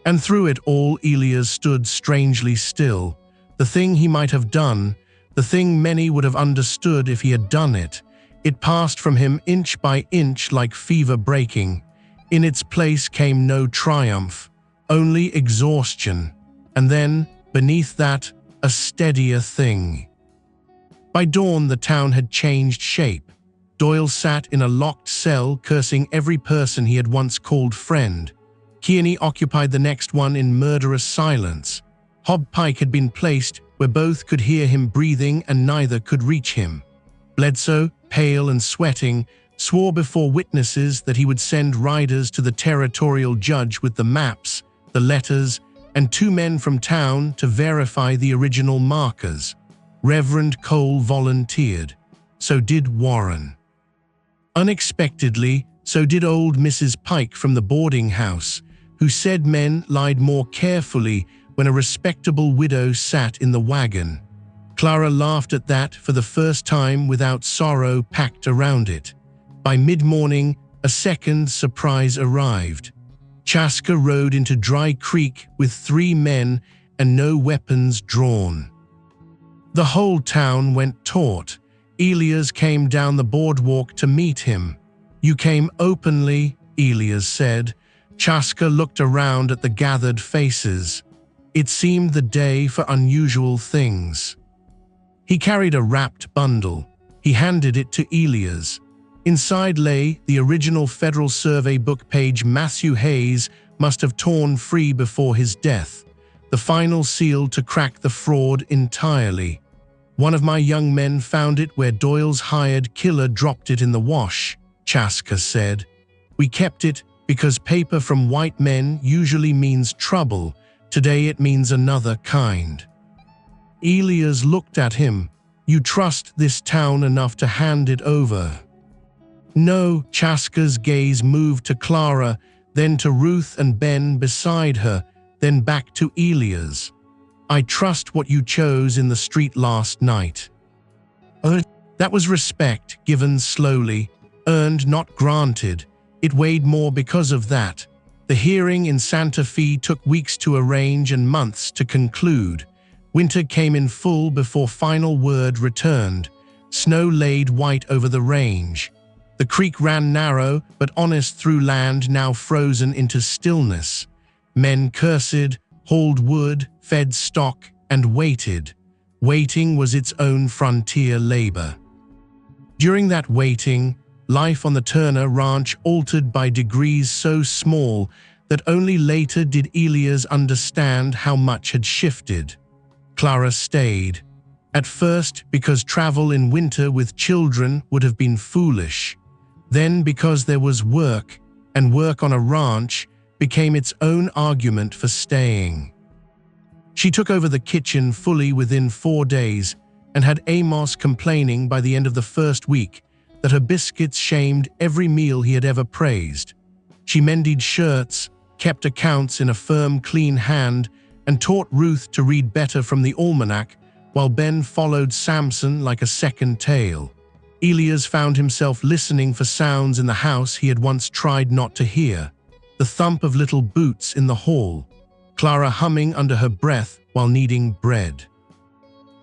And through it all, Elias stood strangely still. The thing he might have done, the thing many would have understood if he had done it, it passed from him inch by inch like fever breaking. In its place came no triumph, only exhaustion. And then, beneath that, a steadier thing. By dawn, the town had changed shape. Doyle sat in a locked cell, cursing every person he had once called friend. Kearney occupied the next one in murderous silence. Hob Pike had been placed where both could hear him breathing and neither could reach him. Bledsoe, pale and sweating, swore before witnesses that he would send riders to the territorial judge with the maps, the letters, and two men from town to verify the original markers. Reverend Cole volunteered. So did Warren. Unexpectedly, so did old Mrs. Pike from the boarding house, who said men lied more carefully when a respectable widow sat in the wagon. Clara laughed at that for the first time without sorrow packed around it. By mid-morning, a second surprise arrived. Chaska rode into Dry Creek with 3 men and no weapons drawn. The whole town went taut. Elias came down the boardwalk to meet him. "You came openly," Elias said. Chaska looked around at the gathered faces. It seemed the day for unusual things. He carried a wrapped bundle. He handed it to Elias. Inside lay the original Federal Survey book page Matthew Hayes must have torn free before his death, the final seal to crack the fraud entirely. "One of my young men found it where Doyle's hired killer dropped it in the wash," Chaska said. "We kept it because paper from white men usually means trouble. Today it means another kind." Elias looked at him. "You trust this town enough to hand it over?" "No," Chaska's gaze moved to Clara, then to Ruth and Ben beside her, then back to Elias. "I trust what you chose in the street last night." That was respect, given slowly, earned, not granted. It weighed more because of that. The hearing in Santa Fe took weeks to arrange and months to conclude. Winter came in full before final word returned. Snow laid white over the range. The creek ran narrow but honest through land now frozen into stillness. Men cursed, hauled wood, fed stock, and waited. Waiting was its own frontier labor. During that waiting, life on the Turner ranch altered by degrees so small that only later did Elias understand how much had shifted. Clara stayed. At first because travel in winter with children would have been foolish. Then because there was work, and work on a ranch became its own argument for staying. She took over the kitchen fully within 4 days and had Amos complaining by the end of the first week that her biscuits shamed every meal he had ever praised. She mended shirts, kept accounts in a firm, clean hand, and taught Ruth to read better from the almanac, while Ben followed Samson like a second tail. Elias found himself listening for sounds in the house he had once tried not to hear. The thump of little boots in the hall. Clara humming under her breath while kneading bread.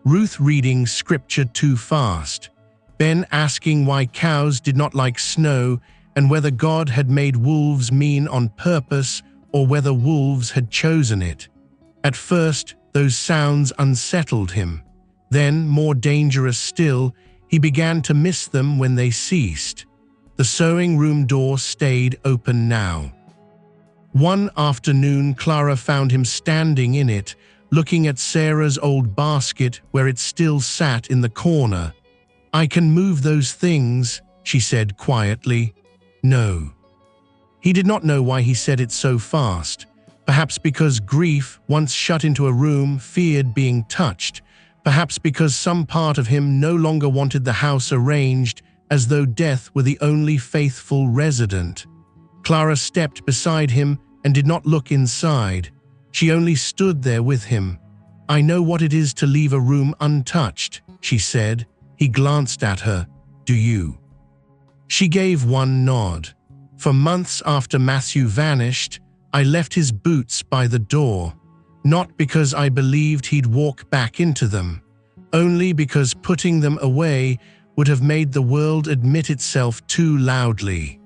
Ruth reading scripture too fast. Ben asking why cows did not like snow and whether God had made wolves mean on purpose or whether wolves had chosen it. At first, those sounds unsettled him. Then, more dangerous still, he began to miss them when they ceased. The sewing room door stayed open now. One afternoon, Clara found him standing in it, looking at Sarah's old basket where it still sat in the corner. "I can move those things," she said quietly. "No." He did not know why he said it so fast. Perhaps because grief, once shut into a room, feared being touched. Perhaps because some part of him no longer wanted the house arranged as though death were the only faithful resident. Clara stepped beside him and did not look inside. She only stood there with him. "I know what it is to leave a room untouched," she said. He glanced at her. "Do you?" She gave one nod. "For months after Matthew vanished, I left his boots by the door. Not because I believed he'd walk back into them, only because putting them away would have made the world admit itself too loudly."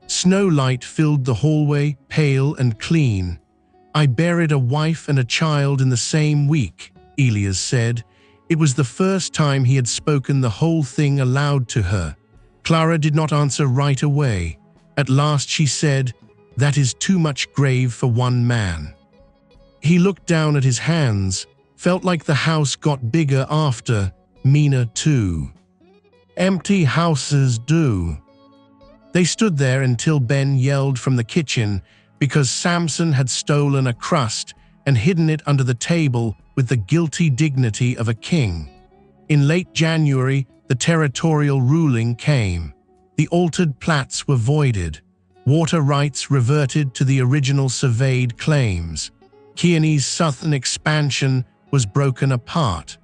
Snowlight filled the hallway, pale and clean. "I buried a wife and a child in the same week," Elias said. It was the first time he had spoken the whole thing aloud to her. Clara did not answer right away. At last she said, "That is too much grave for one man." He looked down at his hands, felt like the house got bigger after, meaner too. Empty houses do. They stood there until Ben yelled from the kitchen because Samson had stolen a crust and hidden it under the table with the guilty dignity of a king. In late January, the territorial ruling came. The altered plats were voided. Water rights reverted to the original surveyed claims. Kearney's southern expansion was broken apart.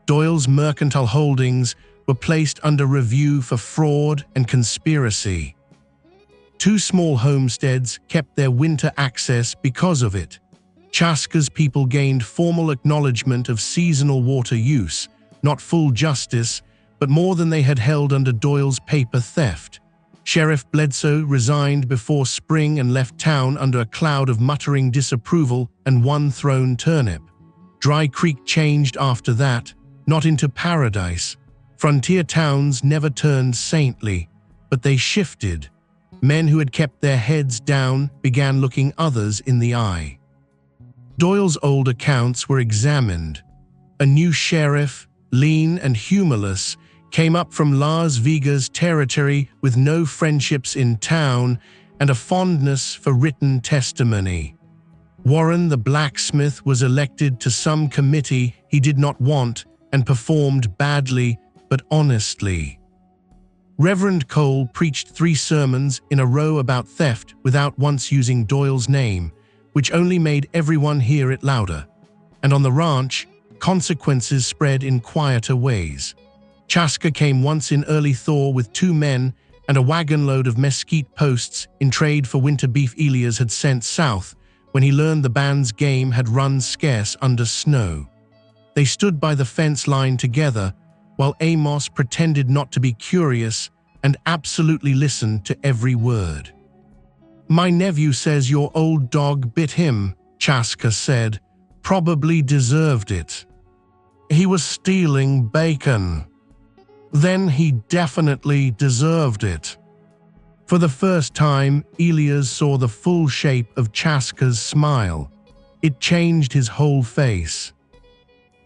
Doyle's mercantile holdings were placed under review for fraud and conspiracy. 2 small homesteads kept their winter access because of it. Chaska's people gained formal acknowledgement of seasonal water use, not full justice, but more than they had held under Doyle's paper theft. Sheriff Bledsoe resigned before spring and left town under a cloud of muttering disapproval and one thrown turnip. Dry Creek changed after that, not into paradise. Frontier towns never turned saintly, but they shifted. Men who had kept their heads down began looking others in the eye. Doyle's old accounts were examined. A new sheriff, lean and humorless, came up from Las Vegas territory with no friendships in town and a fondness for written testimony. Warren the blacksmith was elected to some committee he did not want and performed badly but honestly. Reverend Cole preached 3 sermons in a row about theft without once using Doyle's name, which only made everyone hear it louder. And on the ranch, consequences spread in quieter ways. Chaska came once in early thaw with 2 men and a wagon load of mesquite posts in trade for winter beef Elias had sent south when he learned the band's game had run scarce under snow. They stood by the fence line together while Amos pretended not to be curious and absolutely listened to every word. "My nephew says your old dog bit him," Chaska said. "Probably deserved it. He was stealing bacon. Then he definitely deserved it." For the first time, Elias saw the full shape of Chaska's smile. It changed his whole face.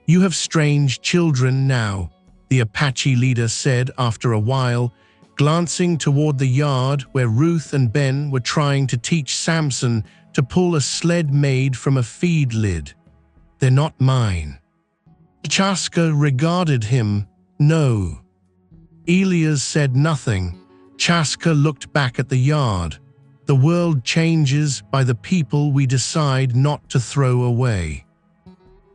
"You have strange children now," the Apache leader said after a while, glancing toward the yard where Ruth and Ben were trying to teach Samson to pull a sled made from a feed lid. "They're not mine." Chaska regarded him. "No." Elias said nothing. Chaska looked back at the yard. The world changes by the people we decide not to throw away.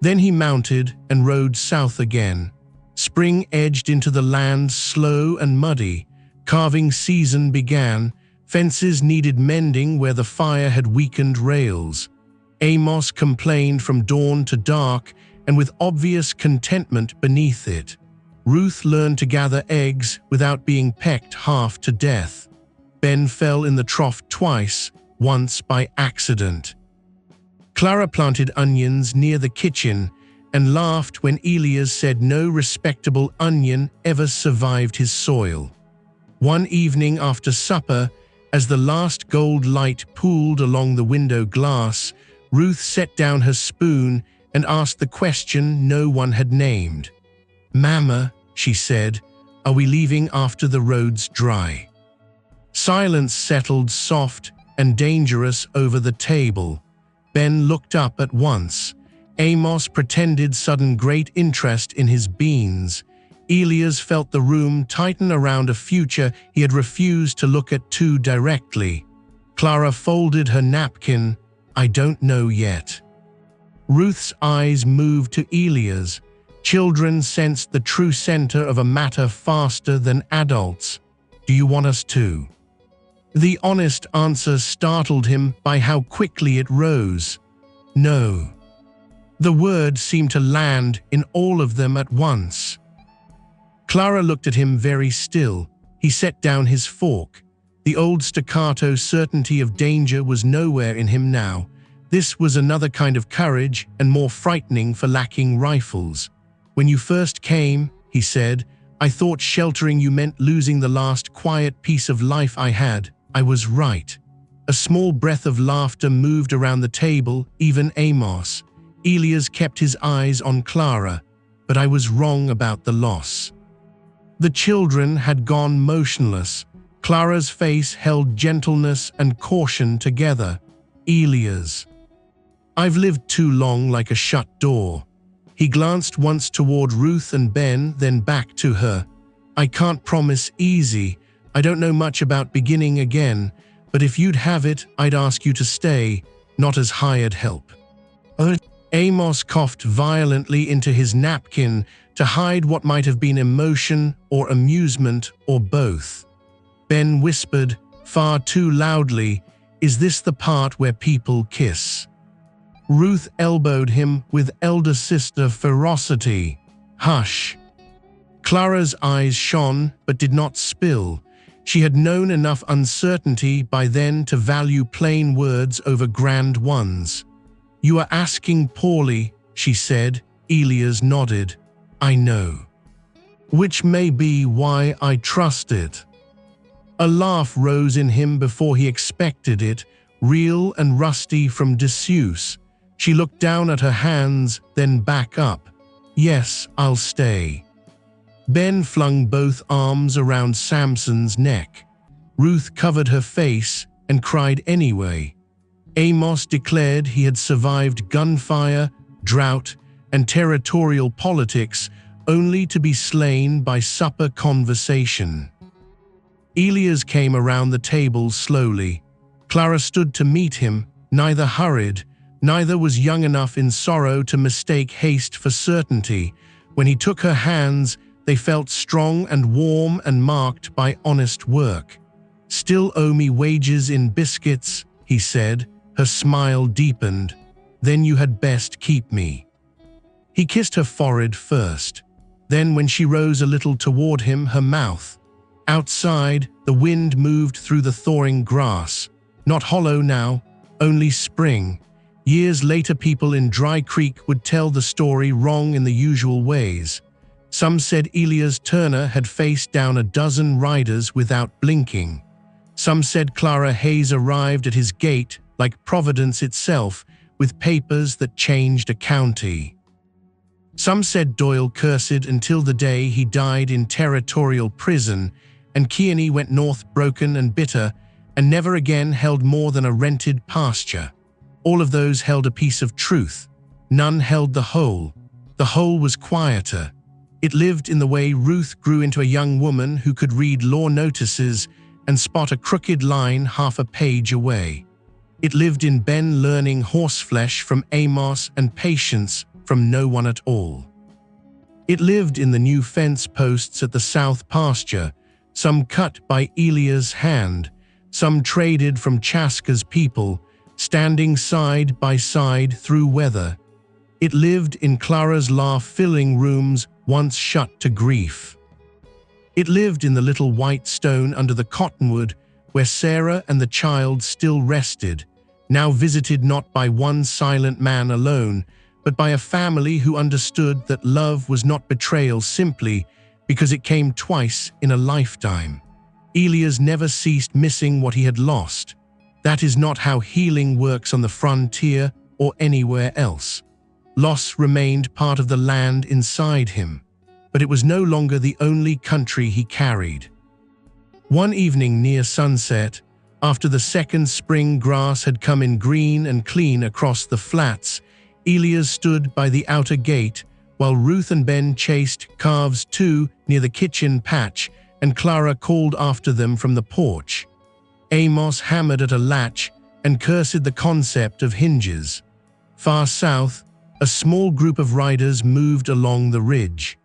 Then he mounted and rode south again. Spring edged into the land slow and muddy. Carving season began. Fences needed mending where the fire had weakened rails. Amos complained from dawn to dark and with obvious contentment beneath it. Ruth learned to gather eggs without being pecked half to death. Ben fell in the trough twice, once by accident. Clara planted onions near the kitchen and laughed when Elias said no respectable onion ever survived his soil. One evening after supper, as the last gold light pooled along the window glass, Ruth set down her spoon and asked the question no one had named. "Mama," she said, "are we leaving after the road's dry?" Silence settled soft and dangerous over the table. Ben looked up at once. Amos pretended sudden great interest in his beans. Elias felt the room tighten around a future he had refused to look at too directly. Clara folded her napkin. "I don't know yet." Ruth's eyes moved to Elias. Children sensed the true center of a matter faster than adults. "Do you want us to?" The honest answer startled him by how quickly it rose. "No." The word seemed to land in all of them at once. Clara looked at him very still. He set down his fork. The old staccato certainty of danger was nowhere in him now. This was another kind of courage and more frightening for lacking rifles. "When you first came," he said, "I thought sheltering you meant losing the last quiet piece of life I had. I was right." A small breath of laughter moved around the table, even Amos. Elias kept his eyes on Clara, but I was wrong about the loss. The children had gone motionless. Clara's face held gentleness and caution together. Elias. "I've lived too long like a shut door." He glanced once toward Ruth and Ben, then back to her. "I can't promise easy. I don't know much about beginning again, but if you'd have it, I'd ask you to stay, not as hired help." Amos coughed violently into his napkin, to hide what might have been emotion or amusement or both. Ben whispered, far too loudly, "Is this the part where people kiss?" Ruth elbowed him with elder sister ferocity. "Hush." Clara's eyes shone but did not spill. She had known enough uncertainty by then to value plain words over grand ones. "You are asking poorly," she said. Elias nodded. "I know. Which may be why I trust it." A laugh rose in him before he expected it, real and rusty from disuse. She looked down at her hands, then back up. "Yes, I'll stay." Ben flung both arms around Samson's neck. Ruth covered her face and cried anyway. Amos declared he had survived gunfire, drought, and territorial politics only to be slain by supper conversation. Elias came around the table slowly. Clara stood to meet him, neither hurried, neither was young enough in sorrow to mistake haste for certainty. When he took her hands, they felt strong and warm and marked by honest work. "Still owe me wages in biscuits," he said. Her smile deepened. "Then you had best keep me." He kissed her forehead first. Then when she rose a little toward him, her mouth. Outside, the wind moved through the thawing grass. Not hollow now, only spring. Years later, people in Dry Creek would tell the story wrong in the usual ways. Some said Elias Turner had faced down a dozen riders without blinking. Some said Clara Hayes arrived at his gate like Providence itself, with papers that changed a county. Some said Doyle cursed until the day he died in territorial prison, and Kearney went north broken and bitter, and never again held more than a rented pasture. All of those held a piece of truth. None held the whole. The whole was quieter. It lived in the way Ruth grew into a young woman who could read law notices and spot a crooked line half a page away. It lived in Ben learning horseflesh from Amos and patience from no one at all. It lived in the new fence posts at the south pasture, some cut by Elias' hand, some traded from Chaska's people, standing side by side through weather. It lived in Clara's laugh-filling rooms, once shut to grief. It lived in the little white stone under the cottonwood where Sarah and the child still rested, now visited not by one silent man alone, but by a family who understood that love was not betrayal simply because it came twice in a lifetime. Elias never ceased missing what he had lost. That is not how healing works on the frontier or anywhere else. Loss remained part of the land inside him, but it was no longer the only country he carried. One evening near sunset, after the second spring grass had come in green and clean across the flats, Elias stood by the outer gate while Ruth and Ben chased calves too near the kitchen patch, and Clara called after them from the porch. Amos hammered at a latch and cursed the concept of hinges. Far south, a small group of riders moved along the ridge.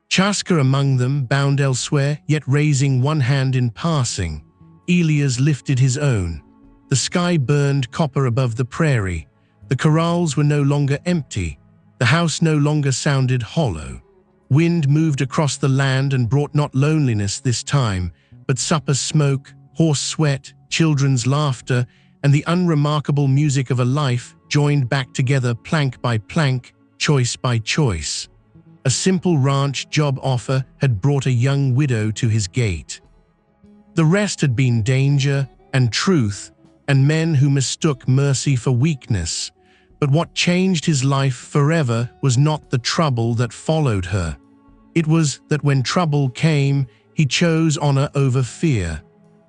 Chaska among them, bound elsewhere, yet raising one hand in passing. Elias lifted his own. The sky burned copper above the prairie. The corrals were no longer empty. The house no longer sounded hollow. Wind moved across the land and brought not loneliness this time, but supper smoke, horse sweat, children's laughter, and the unremarkable music of a life joined back together plank by plank, choice by choice. A simple ranch job offer had brought a young widow to his gate. The rest had been danger and truth, and men who mistook mercy for weakness. But what changed his life forever was not the trouble that followed her. It was that when trouble came, he chose honor over fear.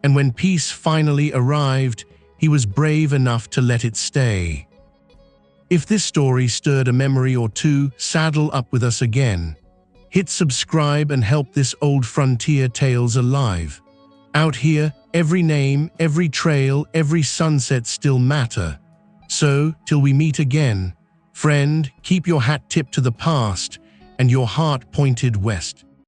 And when peace finally arrived, he was brave enough to let it stay. If this story stirred a memory or two, saddle up with us again. Hit subscribe and help this old frontier tales alive. Out here, every name, every trail, every sunset still matter. So, till we meet again, friend, keep your hat tipped to the past and your heart pointed west.